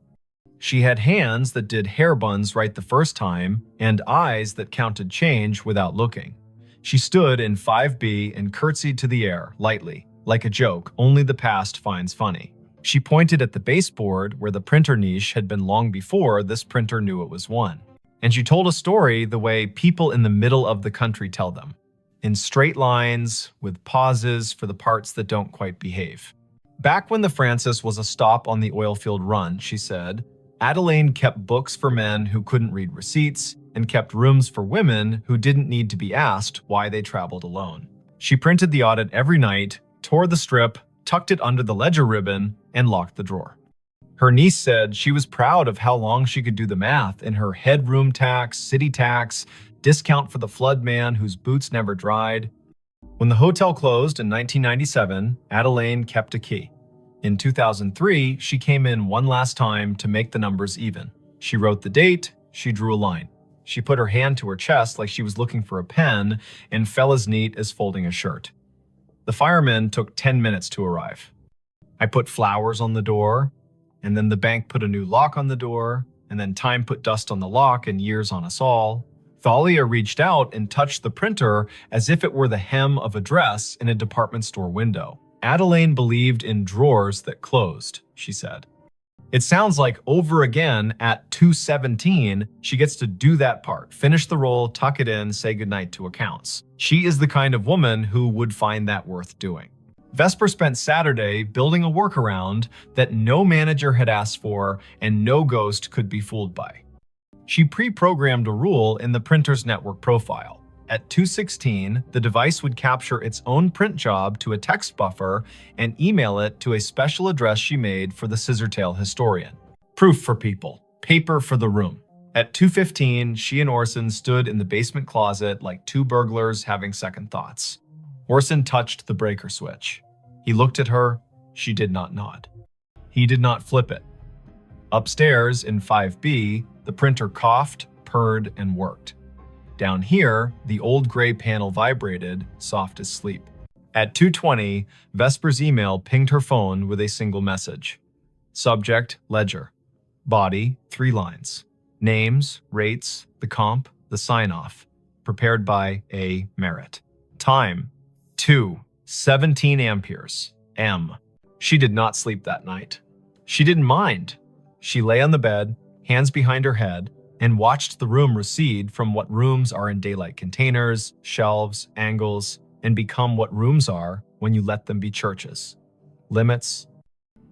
She had hands that did hair buns right the first time and eyes that counted change without looking. She stood in 5B and curtsied to the air, lightly, like a joke only the past finds funny. She pointed at the baseboard where the printer niche had been long before this printer knew it was one. And she told a story the way people in the middle of the country tell them, in straight lines, with pauses for the parts that don't quite behave. Back when the Francis was a stop on the oilfield run, she said, Adelaine kept books for men who couldn't read receipts and kept rooms for women who didn't need to be asked why they traveled alone. She printed the audit every night, tore the strip, tucked it under the ledger ribbon, and locked the drawer. Her niece said she was proud of how long she could do the math in her headroom tax, city tax, discount for the flood man whose boots never dried. When the hotel closed in 1997, Adelaine kept a key. In 2003, she came in one last time to make the numbers even. She wrote the date, she drew a line. She put her hand to her chest like she was looking for a pen and fell as neat as folding a shirt. The firemen took 10 minutes to arrive. I put flowers on the door, and then the bank put a new lock on the door, and then time put dust on the lock and years on us all. Thalia reached out and touched the printer as if it were the hem of a dress in a department store window. Adelaine believed in drawers that closed, she said. It sounds like over again at 2:17, she gets to do that part, finish the roll, tuck it in, say goodnight to accounts. She is the kind of woman who would find that worth doing. Vesper spent Saturday building a workaround that no manager had asked for and no ghost could be fooled by. She pre-programmed a rule in the printer's network profile. At 2:16, the device would capture its own print job to a text buffer and email it to a special address she made for the Scissortail historian. Proof for people, paper for the room. At 2:15, she and Orson stood in the basement closet like two burglars having second thoughts. Orson touched the breaker switch. He looked at her. She did not nod. He did not flip it. Upstairs in 5B, the printer coughed, purred, and worked. Down here, the old gray panel vibrated, soft as sleep. At 2:20, Vesper's email pinged her phone with a single message. Subject, ledger. Body, 3 lines. Names, rates, the comp, the sign-off. Prepared by A. Merritt. Time, 2:17 amperes. M. She did not sleep that night. She didn't mind. She lay on the bed, hands behind her head, and watched the room recede from what rooms are in daylight containers, shelves, angles, and become what rooms are when you let them be churches. Limits,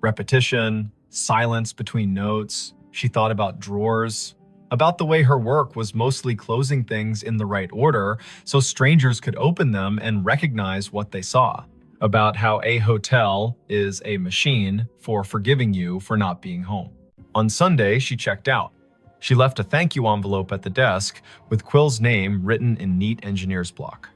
repetition, silence between notes. She thought about drawers, about the way her work was mostly closing things in the right order so strangers could open them and recognize what they saw. About how a hotel is a machine for forgiving you for not being home. On Sunday, she checked out. She left a thank you envelope at the desk with Quill's name written in neat engineer's block.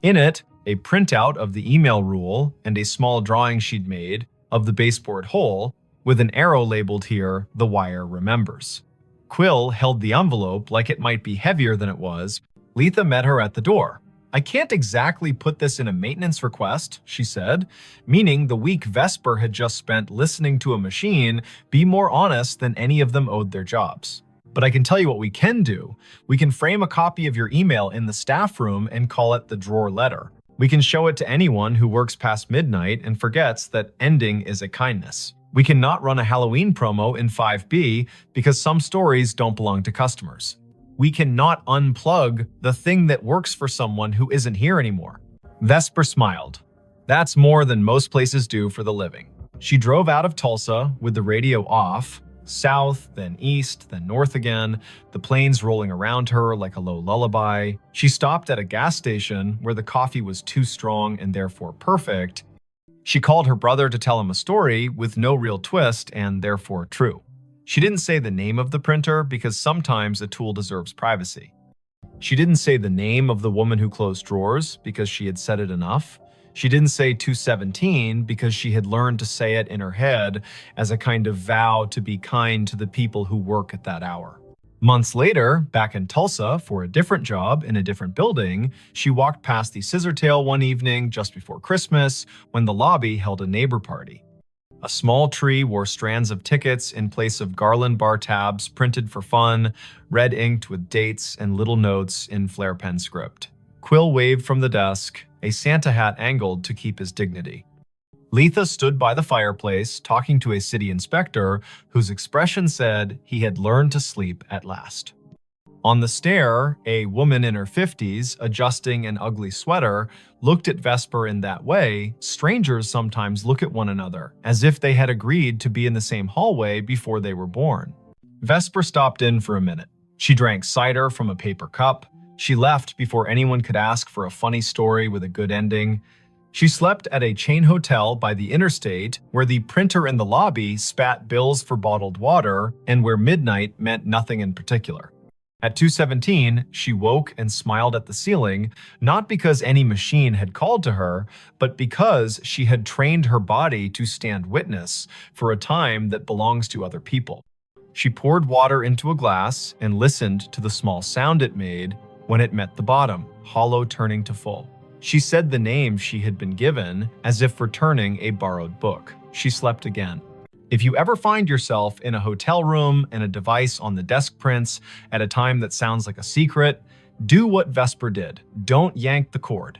In it, a printout of the email rule and a small drawing she'd made of the baseboard hole with an arrow labeled here, "The wire remembers." Quill held the envelope like it might be heavier than it was. Letha met her at the door. "I can't exactly put this in a maintenance request," she said, meaning the week Vesper had just spent listening to a machine be more honest than any of them owed their jobs. "But I can tell you what we can do. We can frame a copy of your email in the staff room and call it the drawer letter. We can show it to anyone who works past midnight and forgets that ending is a kindness. We cannot run a Halloween promo in 5B because some stories don't belong to customers. We cannot unplug the thing that works for someone who isn't here anymore." Vesper smiled. That's more than most places do for the living. She drove out of Tulsa with the radio off, south, then east, then north again, the planes rolling around her like a low lullaby. She stopped at a gas station where the coffee was too strong and therefore perfect. She called her brother to tell him a story with no real twist and therefore true. She didn't say the name of the printer because sometimes a tool deserves privacy. She didn't say the name of the woman who closed drawers because she had said it enough. She didn't say 2:17 because she had learned to say it in her head as a kind of vow to be kind to the people who work at that hour. Months later, back in Tulsa for a different job in a different building, she walked past the Scissortail one evening just before Christmas when the lobby held a neighbor party. A small tree wore strands of tickets in place of garland bar tabs printed for fun, red inked with dates and little notes in flare pen script. Quill waved from the desk, a Santa hat angled to keep his dignity. Letha stood by the fireplace talking to a city inspector whose expression said he had learned to sleep at last. On the stair, a woman in her 50s, adjusting an ugly sweater, looked at Vesper in that way strangers sometimes look at one another, as if they had agreed to be in the same hallway before they were born. Vesper stopped in for a minute. She drank cider from a paper cup. She left before anyone could ask for a funny story with a good ending. She slept at a chain hotel by the interstate where the printer in the lobby spat bills for bottled water and where midnight meant nothing in particular. At 2:17, she woke and smiled at the ceiling, not because any machine had called to her, but because she had trained her body to stand witness for a time that belongs to other people. She poured water into a glass and listened to the small sound it made when it met the bottom, hollow turning to full. She said the name she had been given as if returning a borrowed book. She slept again. If you ever find yourself in a hotel room and a device on the desk prints at a time that sounds like a secret, do what Vesper did. Don't yank the cord.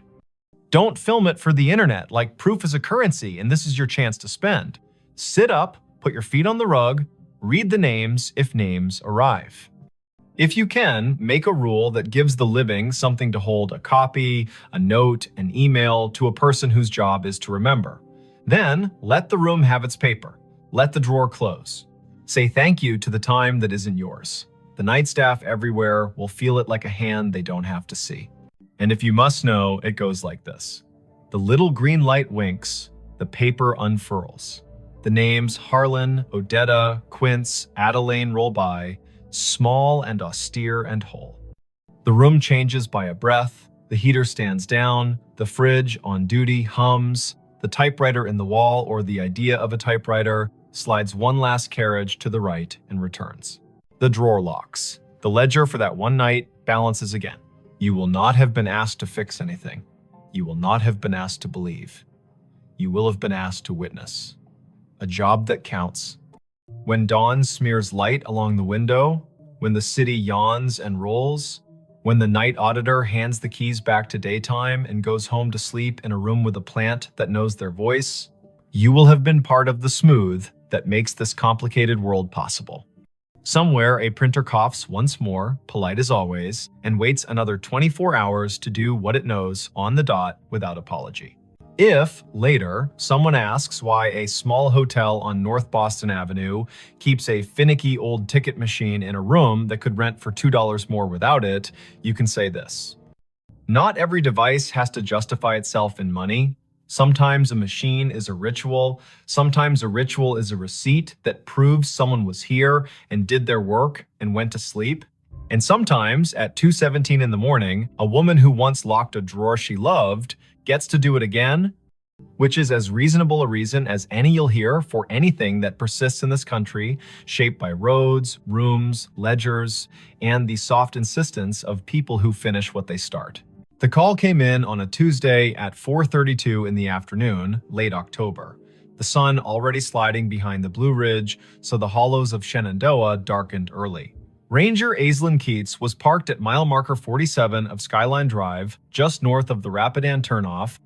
Don't film it for the internet like proof is a currency and this is your chance to spend. Sit up, put your feet on the rug, read the names if names arrive. If you can, make a rule that gives the living something to hold a copy, a note, an email to a person whose job is to remember. Then, let the room have its paper. Let the drawer close. Say thank you to the time that isn't yours. The night staff everywhere will feel it like a hand they don't have to see. And if you must know, it goes like this. The little green light winks, the paper unfurls. The names Harlan, Odetta, Quince, Adeline roll by, small and austere and whole. The room changes by a breath, the heater stands down, the fridge on duty hums, the typewriter in the wall or the idea of a typewriter slides one last carriage to the right and returns. The drawer locks. The ledger for that one night balances again. You will not have been asked to fix anything. You will not have been asked to believe. You will have been asked to witness. A job that counts. When dawn smears light along the window, when the city yawns and rolls, when the night auditor hands the keys back to daytime and goes home to sleep in a room with a plant that knows their voice, you will have been part of the smooth that makes this complicated world possible. Somewhere, a printer coughs once more, polite as always, and waits another 24 hours to do what it knows on the dot without apology. If, later, someone asks why a small hotel on North Boston Avenue keeps a finicky old ticket machine in a room that could rent for $2 more without it, you can say this. Not every device has to justify itself in money. Sometimes a machine is a ritual. Sometimes a ritual is a receipt that proves someone was here and did their work and went to sleep. And sometimes, at 2:17 in the morning, a woman who once locked a drawer she loved gets to do it again, which is as reasonable a reason as any you'll hear for anything that persists in this country, shaped by roads, rooms, ledgers, and the soft insistence of people who finish what they start. The call came in on a Tuesday at 4:32 in the afternoon, late October. The sun already sliding behind the Blue Ridge, so the hollows of Shenandoah darkened early. Ranger Aislinn Keats was parked at mile marker 47 of Skyline Drive, just north of the Rapidan turnoff,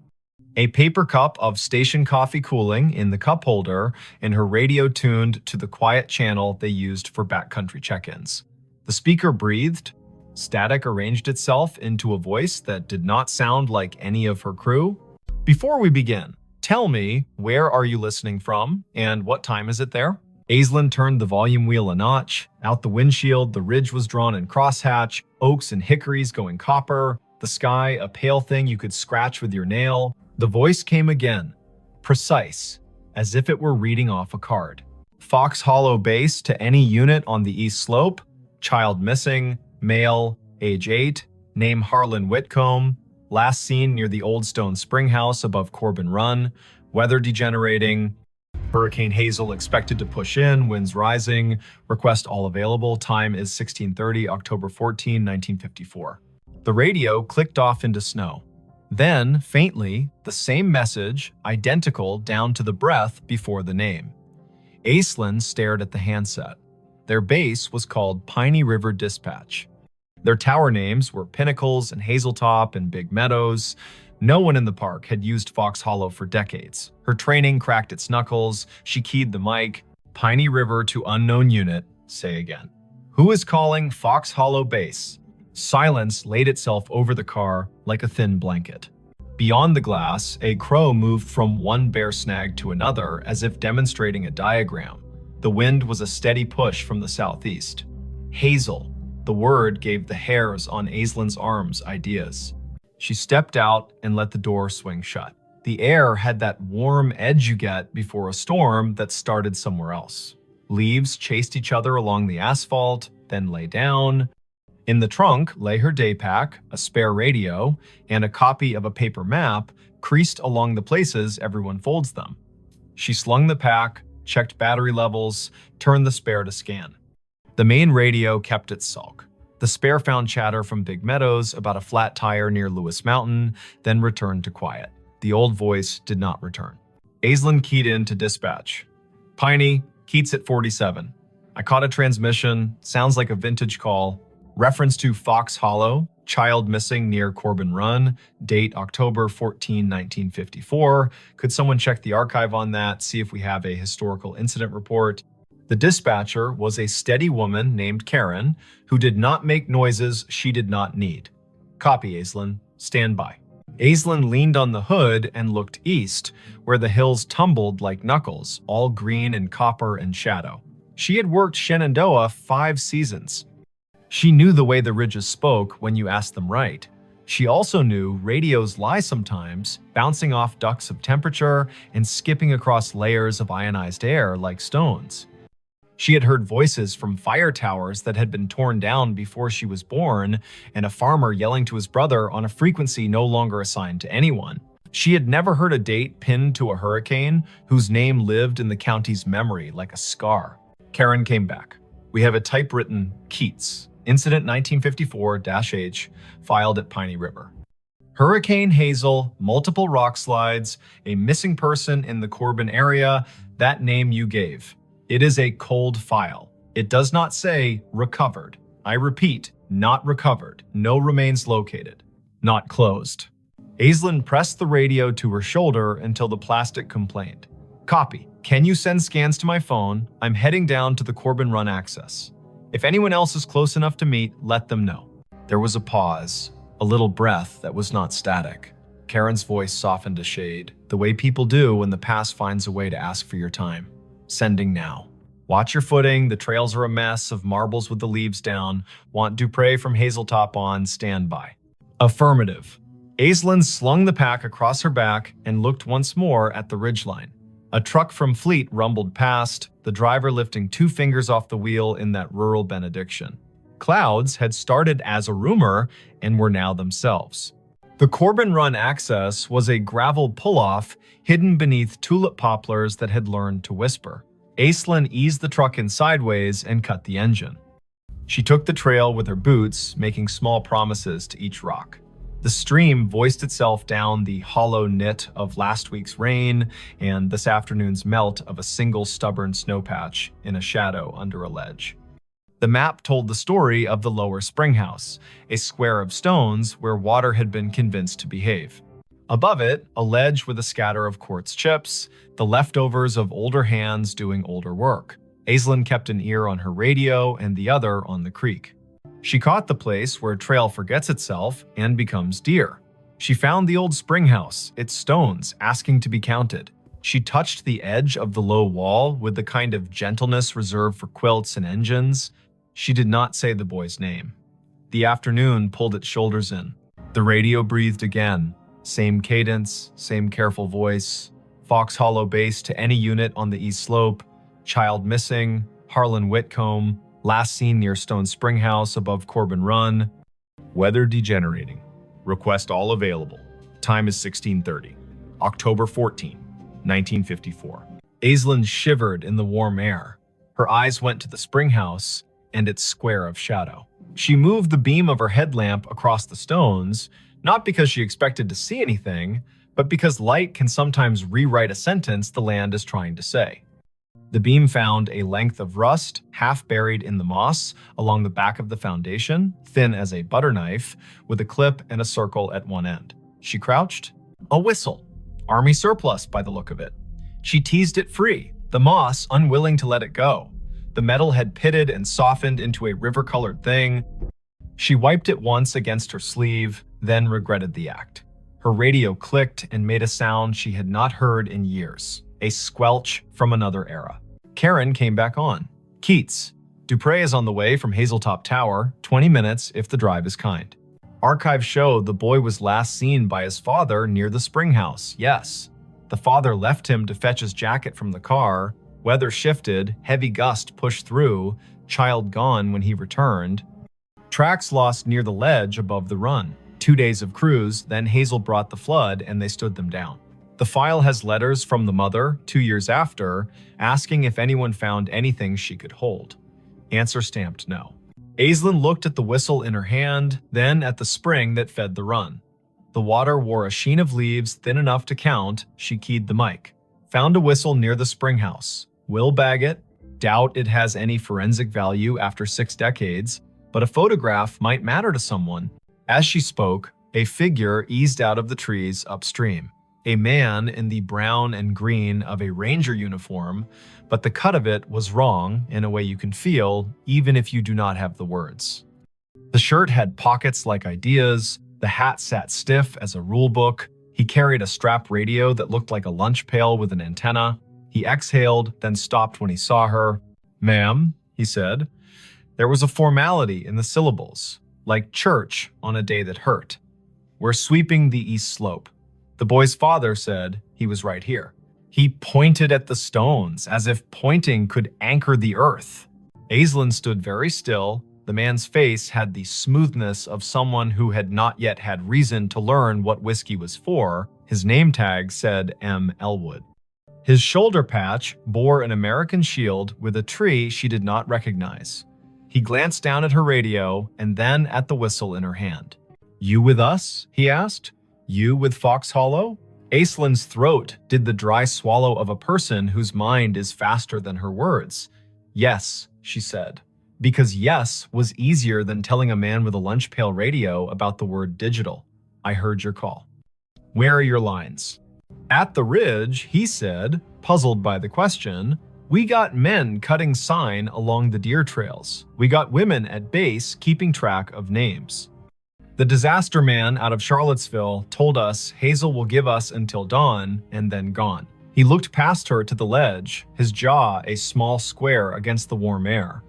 a paper cup of station coffee cooling in the cup holder, and her radio tuned to the quiet channel they used for backcountry check-ins. The speaker breathed. Static arranged itself into a voice that did not sound like any of her crew. Before we begin, tell me, where are you listening from, and what time is it there? Aislinn turned the volume wheel a notch. Out the windshield, the ridge was drawn in crosshatch, oaks and hickories going copper, the sky a pale thing you could scratch with your nail. The voice came again, precise, as if it were reading off a card. Fox Hollow base to any unit on the east slope, child missing, male, age 8, name Harlan Whitcomb, last seen near the Old Stone Spring House above Corbin Run, weather degenerating, Hurricane Hazel expected to push in, winds rising, request all available, time is 16:30, October 14, 1954. The radio clicked off into snow. Then, faintly, the same message, identical down to the breath before the name. Aislinn stared at the handset. Their base was called Piney River Dispatch. Their tower names were Pinnacles and Hazeltop and Big Meadows. No one in the park had used Fox Hollow for decades. Her training cracked its knuckles. She keyed the mic. Piney River to unknown unit. Say again. Who is calling Fox Hollow base? Silence laid itself over the car like a thin blanket. Beyond the glass, a crow moved from one bear snag to another as if demonstrating a diagram. The wind was a steady push from the southeast. Hazel, the word gave the hairs on Aislinn's arms ideas. She stepped out and let the door swing shut. The air had that warm edge you get before a storm that started somewhere else. Leaves chased each other along the asphalt, then lay down. In the trunk lay her day pack, a spare radio, and a copy of a paper map creased along the places everyone folds them. She slung the pack, checked battery levels, turned the spare to scan. The main radio kept its sulk. The spare found chatter from Big Meadows about a flat tire near Lewis Mountain, then returned to quiet. The old voice did not return. Aislinn keyed in to dispatch. Piney, Keats at 47. I caught a transmission, sounds like a vintage call. Reference to Fox Hollow, child missing near Corbin Run, date October 14, 1954. Could someone check the archive on that, see if we have a historical incident report? The dispatcher was a steady woman named Karen, who did not make noises she did not need. Copy, Aislinn. Stand by. Aislinn leaned on the hood and looked east, where the hills tumbled like knuckles, all green and copper and shadow. She had worked Shenandoah 5 seasons. She knew the way the ridges spoke when you asked them right. She also knew radios lie sometimes, bouncing off ducts of temperature and skipping across layers of ionized air like stones. She had heard voices from fire towers that had been torn down before she was born, and a farmer yelling to his brother on a frequency no longer assigned to anyone. She had never heard a date pinned to a hurricane whose name lived in the county's memory like a scar. Karen came back. We have a typewritten Keats, Incident 1954-H, filed at Piney River. Hurricane Hazel, multiple rock slides, a missing person in the Corbin area, that name you gave. It is a cold file. It does not say recovered. I repeat, not recovered. No remains located. Not closed. Aislinn pressed the radio to her shoulder until the plastic complained. Copy. Can you send scans to my phone? I'm heading down to the Corbin Run access. If anyone else is close enough to meet, let them know. There was a pause, a little breath that was not static. Karen's voice softened a shade, the way people do when the past finds a way to ask for your time. Sending now. Watch your footing, the trails are a mess of marbles with the leaves down. Want Dupre from Hazeltop on, stand by. Affirmative. Aislinn slung the pack across her back and looked once more at the ridgeline. A truck from Fleet rumbled past, the driver lifting 2 fingers off the wheel in that rural benediction. Clouds had started as a rumor and were now themselves. The Corbin Run access was a gravel pull-off hidden beneath tulip poplars that had learned to whisper. Aislinn eased the truck in sideways and cut the engine. She took the trail with her boots, making small promises to each rock. The stream voiced itself down the hollow knit of last week's rain and this afternoon's melt of a single stubborn snowpatch in a shadow under a ledge. The map told the story of the lower springhouse, a square of stones where water had been convinced to behave. Above it, a ledge with a scatter of quartz chips, the leftovers of older hands doing older work. Aislinn kept an ear on her radio and the other on the creek. She caught the place where trail forgets itself and becomes deer. She found the old springhouse, its stones asking to be counted. She touched the edge of the low wall with the kind of gentleness reserved for quilts and engines. She did not say the boy's name. The afternoon pulled its shoulders in. The radio breathed again. Same cadence, same careful voice. Fox Hollow base to any unit on the east slope. Child missing. Harlan Whitcomb. Last seen near Stone Spring House above Corbin Run. Weather degenerating. Request all available. Time is 16:30. October 14, 1954. Aislinn shivered in the warm air. Her eyes went to the spring house and its square of shadow. She moved the beam of her headlamp across the stones, not because she expected to see anything, but because light can sometimes rewrite a sentence the land is trying to say. The beam found a length of rust, half buried in the moss, along the back of the foundation, thin as a butter knife, with a clip and a circle at one end. She crouched. A whistle. Army surplus, by the look of it. She teased it free, the moss unwilling to let it go. The metal had pitted and softened into a river-colored thing. She wiped it once against her sleeve, then regretted the act. Her radio clicked and made a sound she had not heard in years. A squelch from another era. Karen came back on. Keats. Dupre is on the way from Hazeltop Tower, 20 minutes if the drive is kind. Archives show the boy was last seen by his father near the spring house, yes. The father left him to fetch his jacket from the car. Weather shifted, heavy gust pushed through, child gone when he returned. Tracks lost near the ledge above the run. 2 days of cruise, then Hazel brought the flood and they stood them down. The file has letters from the mother, 2 years after, asking if anyone found anything she could hold. Answer stamped no. Aislinn looked at the whistle in her hand, then at the spring that fed the run. The water wore a sheen of leaves thin enough to count. She keyed the mic. Found a whistle near the spring house. Will bag it. Doubt it has any forensic value after 6 decades, but a photograph might matter to someone. As she spoke, a figure eased out of the trees upstream. A man in the brown and green of a ranger uniform, but the cut of it was wrong in a way you can feel even if you do not have the words. The shirt had pockets like ideas, the hat sat stiff as a rule book, he carried a strap radio that looked like a lunch pail with an antenna. He exhaled, then stopped when he saw her. "Ma'am," he said. There was a formality in the syllables, like church on a day that hurt. "We're sweeping the east slope." The boy's father said he was right here. He pointed at the stones, as if pointing could anchor the earth. Aislinn stood very still. The man's face had the smoothness of someone who had not yet had reason to learn what whiskey was for. His name tag said M. Elwood. His shoulder patch bore an American shield with a tree she did not recognize. He glanced down at her radio and then at the whistle in her hand. "You with us?" he asked. "You with Fox Hollow?" Aislinn's throat did the dry swallow of a person whose mind is faster than her words. "Yes," she said, because yes was easier than telling a man with a lunch pail radio about the word digital. "I heard your call." "Where are your lines?" "At the ridge," he said, puzzled by the question. "We got men cutting sign along the deer trails. We got women at base keeping track of names. The disaster man out of Charlottesville told us Hazel will give us until dawn and then gone." He looked past her to the ledge, his jaw a small square against the warm air.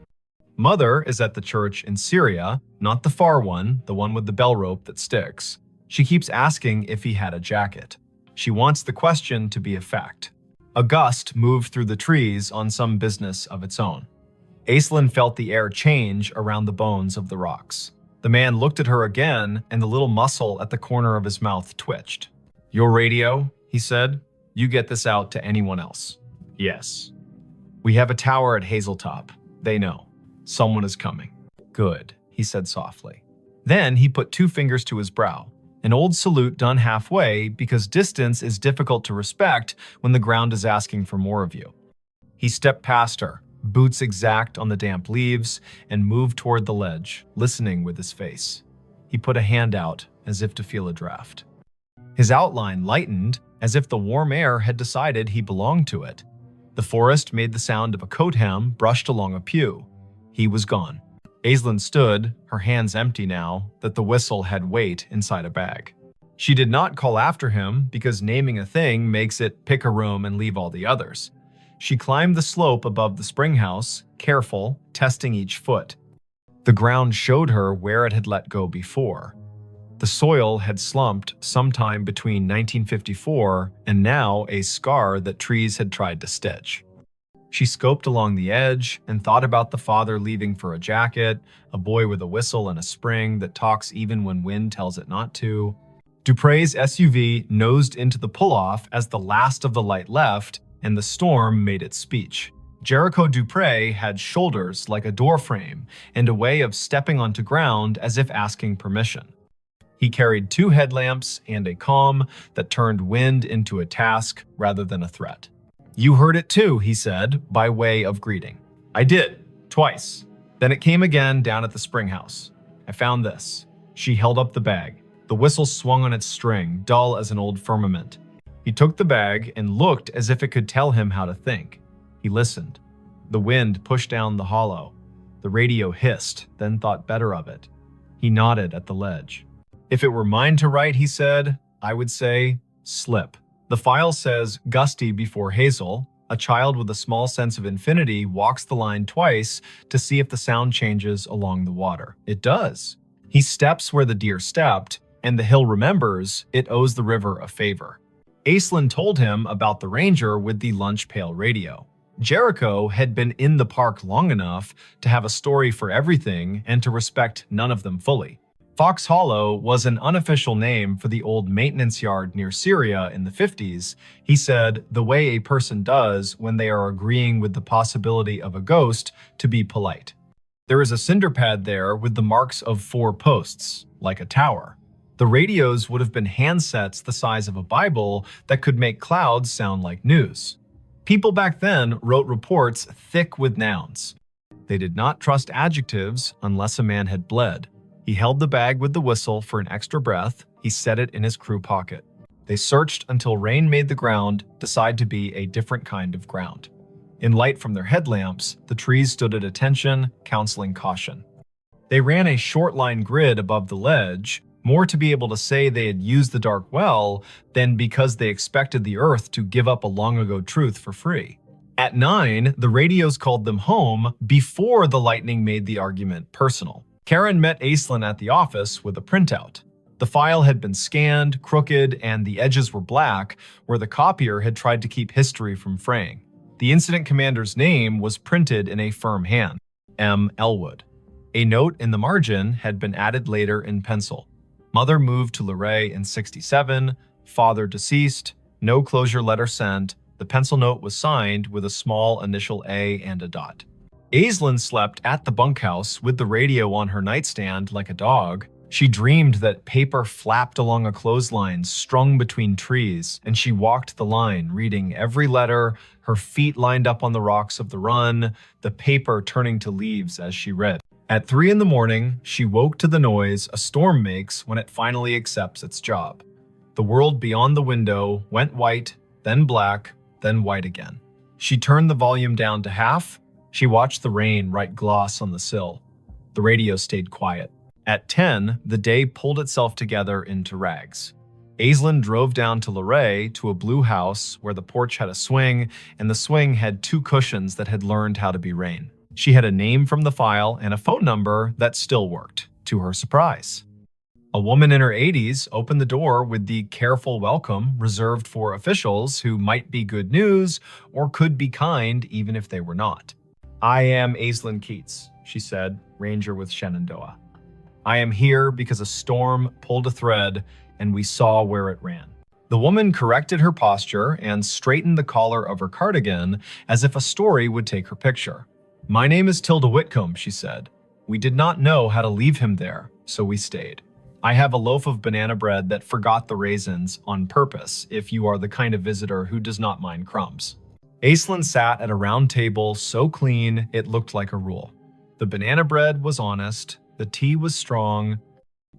"Mother is at the church in Syria, not the far one, the one with the bell rope that sticks. She keeps asking if he had a jacket. She wants the question to be a fact." A gust moved through the trees on some business of its own. Aislinn felt the air change around the bones of the rocks. The man looked at her again, and the little muscle at the corner of his mouth twitched. "Your radio," he said. "You get this out to anyone else." "Yes." "We have a tower at Hazeltop. They know. Someone is coming." "Good," he said softly. Then he put 2 fingers to his brow. An old salute done halfway because distance is difficult to respect when the ground is asking for more of you. He stepped past her, boots exact on the damp leaves, and moved toward the ledge, listening with his face. He put a hand out as if to feel a draft. His outline lightened as if the warm air had decided he belonged to it. The forest made the sound of a coat hem brushed along a pew. He was gone. Aislinn stood, her hands empty now that the whistle had weight inside a bag. She did not call after him because naming a thing makes it pick a room and leave all the others. She climbed the slope above the spring house, careful, testing each foot. The ground showed her where it had let go before. The soil had slumped sometime between 1954 and now a scar that trees had tried to stitch. She scoped along the edge and thought about the father leaving for a jacket, a boy with a whistle and a spring that talks even when wind tells it not to. Dupre's SUV nosed into the pull-off as the last of the light left, and the storm made its speech. Jericho Dupre had shoulders like a doorframe and a way of stepping onto ground as if asking permission. He carried 2 headlamps and a calm that turned wind into a task rather than a threat. "You heard it too," he said, by way of greeting. "I did, twice. Then it came again down at the spring house. I found this." She held up the bag. The whistle swung on its string, dull as an old firmament. He took the bag and looked as if it could tell him how to think. He listened. The wind pushed down the hollow. The radio hissed, then thought better of it. He nodded at the ledge. "If it were mine to write," he said, "I would say, slip." The file says gusty before Hazel. A child with a small sense of infinity walks the line twice to see if the sound changes along the water. It does. He steps where the deer stepped, and the hill remembers it owes the river a favor. Aislinn told him about the ranger with the lunch pail radio. Jericho had been in the park long enough to have a story for everything and to respect none of them fully. Fox Hollow was an unofficial name for the old maintenance yard near Syria in the 50s. He said, the way a person does when they are agreeing with the possibility of a ghost to be polite. There is a cinder pad there with the marks of 4 posts, like a tower. The radios would have been handsets the size of a Bible that could make clouds sound like news. People back then wrote reports thick with nouns. They did not trust adjectives unless a man had bled. He held the bag with the whistle for an extra breath. He set it in his crew pocket. They searched until rain made the ground decide to be a different kind of ground. In light from their headlamps, the trees stood at attention, counseling caution. They ran a short line grid above the ledge, more to be able to say they had used the dark well than because they expected the earth to give up a long-ago truth for free. At 9, the radios called them home before the lightning made the argument personal. Karen met Aislinn at the office with a printout. The file had been scanned, crooked, and the edges were black, where the copier had tried to keep history from fraying. The incident commander's name was printed in a firm hand, M. Elwood. A note in the margin had been added later in pencil. Mother moved to Luray in '67, father deceased, no closure letter sent. The pencil note was signed with a small initial A and a dot. Aislinn slept at the bunkhouse with the radio on her nightstand like a dog. She dreamed that paper flapped along a clothesline strung between trees, and she walked the line, reading every letter, her feet lined up on the rocks of the run, the paper turning to leaves as she read. At 3 in the morning, she woke to the noise a storm makes when it finally accepts its job. The world beyond the window went white, then black, then white again. She turned the volume down to half. She watched the rain write gloss on the sill. The radio stayed quiet. At 10, the day pulled itself together into rags. Aislinn drove down to Luray to a blue house where the porch had a swing, and the swing had 2 cushions that had learned how to be rain. She had a name from the file and a phone number that still worked, to her surprise. A woman in her 80s opened the door with the careful welcome reserved for officials who might be good news or could be kind even if they were not. "I am Aislinn Keats," she said, ranger with Shenandoah. "I am here because a storm pulled a thread and we saw where it ran." The woman corrected her posture and straightened the collar of her cardigan as if a story would take her picture. "My name is Tilda Whitcomb," she said. "We did not know how to leave him there, so we stayed. I have a loaf of banana bread that forgot the raisins on purpose if you are the kind of visitor who does not mind crumbs." Aislinn sat at a round table so clean it looked like a rule. The banana bread was honest, the tea was strong.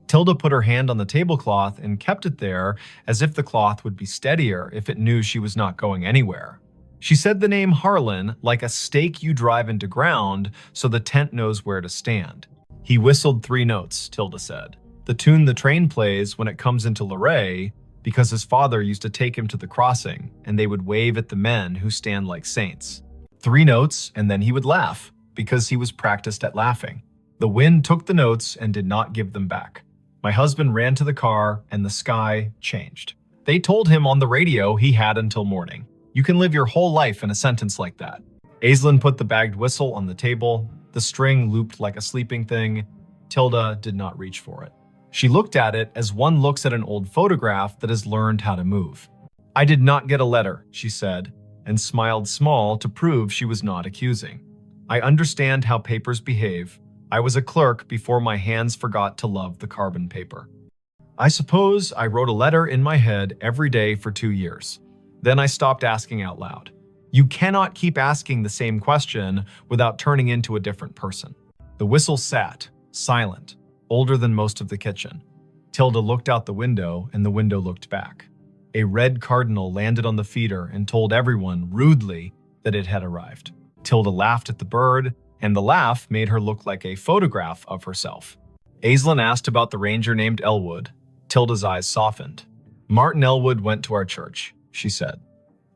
Tilda put her hand on the tablecloth and kept it there as if the cloth would be steadier if it knew she was not going anywhere. She said the name Harlan like a stake you drive into ground so the tent knows where to stand. "He whistled 3 notes, Tilda said. "The tune the train plays when it comes into Luray, because his father used to take him to the crossing, and they would wave at the men who stand like saints. 3 notes, and then he would laugh, because he was practiced at laughing. The wind took the notes and did not give them back. My husband ran to the car, and the sky changed. They told him on the radio he had until morning. You can live your whole life in a sentence like that." Aislinn put the bagged whistle on the table. The string looped like a sleeping thing. Tilda did not reach for it. She looked at it as one looks at an old photograph that has learned how to move. "I did not get a letter," she said, and smiled small to prove she was not accusing. "I understand how papers behave. I was a clerk before my hands forgot to love the carbon paper. I suppose I wrote a letter in my head every day for 2 years. Then I stopped asking out loud. You cannot keep asking the same question without turning into a different person." The whistle sat, silent, older than most of the kitchen. Tilda looked out the window, and the window looked back. A red cardinal landed on the feeder and told everyone, rudely, that it had arrived. Tilda laughed at the bird, and the laugh made her look like a photograph of herself. Aislinn asked about the ranger named Elwood. Tilda's eyes softened. "Martin Elwood went to our church," she said.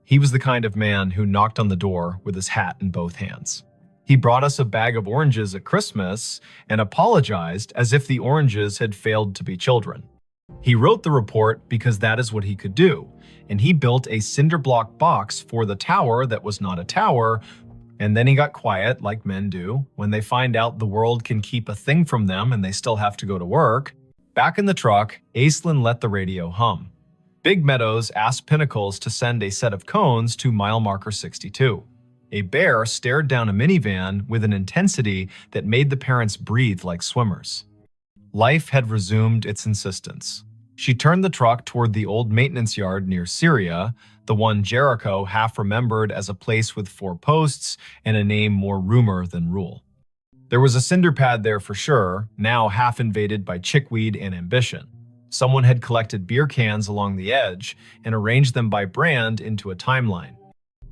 "He was the kind of man who knocked on the door with his hat in both hands. He brought us a bag of oranges at Christmas and apologized as if the oranges had failed to be children. He wrote the report because that is what he could do, and he built a cinder block box for the tower that was not a tower, and then he got quiet, like men do, when they find out the world can keep a thing from them and they still have to go to work. Back in the truck, Aislinn let the radio hum. Big Meadows asked Pinnacles to send a set of cones to mile marker 62. A bear stared down a minivan with an intensity that made the parents breathe like swimmers. Life had resumed its insistence. She turned the truck toward the old maintenance yard near Syria, the one Jericho half remembered as a place with 4 posts and a name more rumor than rule. There was a cinder pad there for sure, now half invaded by chickweed and ambition. Someone had collected beer cans along the edge and arranged them by brand into a timeline.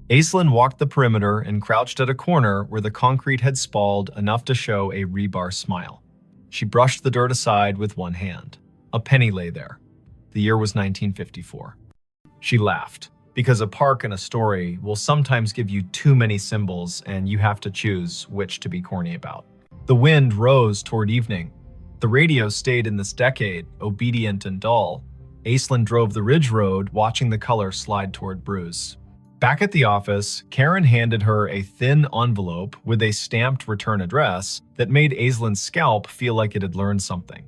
Aislinn walked the perimeter and crouched at a corner where the concrete had spalled enough to show a rebar smile. She brushed the dirt aside with one hand. A penny lay there. The year was 1954. She laughed, because a park and a story will sometimes give you too many symbols and you have to choose which to be corny about. The wind rose toward evening. The radio stayed in this decade, obedient and dull. Aislinn drove the ridge road, watching the color slide toward Bruce. Back at the office, Karen handed her a thin envelope with a stamped return address that made Aislinn's scalp feel like it had learned something.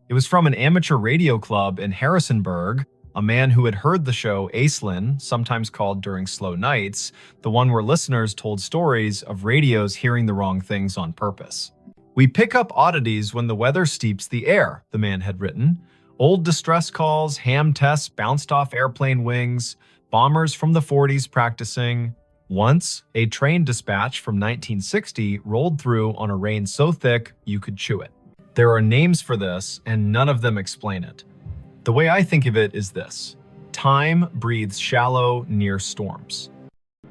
It was from an amateur radio club in Harrisonburg, a man who had heard the show Aislinn, sometimes called During Slow Nights, the one where listeners told stories of radios hearing the wrong things on purpose. "We pick up oddities when the weather steeps the air," the man had written. "Old distress calls, ham tests bounced off airplane wings, bombers from the 40s practicing." Once, a train dispatch from 1960 rolled through on a rain so thick you could chew it. There are names for this, and none of them explain it. The way I think of it is this: time breathes shallow near storms.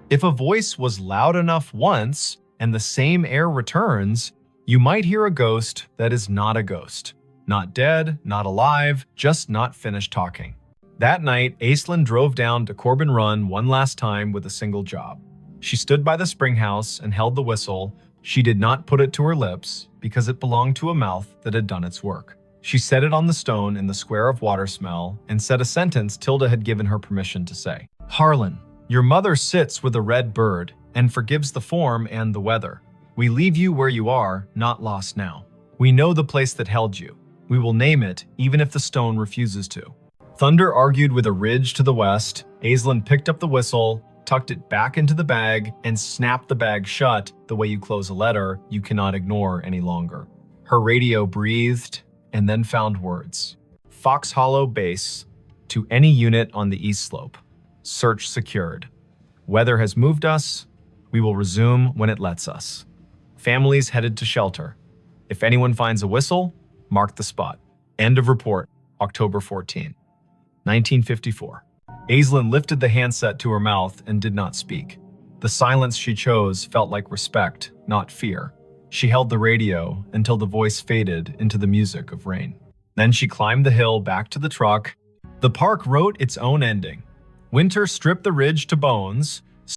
If a voice was loud enough once, and the same air returns, you might hear a ghost that is not a ghost. Not dead, not alive, just not finished talking. That night, Aislinn drove down to Corbin Run one last time with a single job. She stood by the spring house and held the whistle. She did not put it to her lips because it belonged to a mouth that had done its work. She set it on the stone in the square of water smell and said a sentence Tilda had given her permission to say. "Harlan, your mother sits with a red bird and forgives the form and the weather. We leave you where you are, not lost now. We know the place that held you. We will name it even if the stone refuses to." Thunder argued with a ridge to the west. Aislinn picked up the whistle, tucked it back into the bag, and snapped the bag shut the way you close a letter you cannot ignore any longer. Her radio breathed and then found words. "Fox Hollow Base to any unit on the east slope. Search secured. Weather has moved us. We will resume when it lets us. Families headed to shelter. If anyone finds a whistle, mark the spot. End of report, October 14, 1954. Aislinn lifted the handset to her mouth and did not speak. The silence she chose felt like respect, not fear. She held the radio until the voice faded into the music of rain. Then she climbed the hill back to the truck. The park wrote its own ending. Winter stripped the ridge to bones.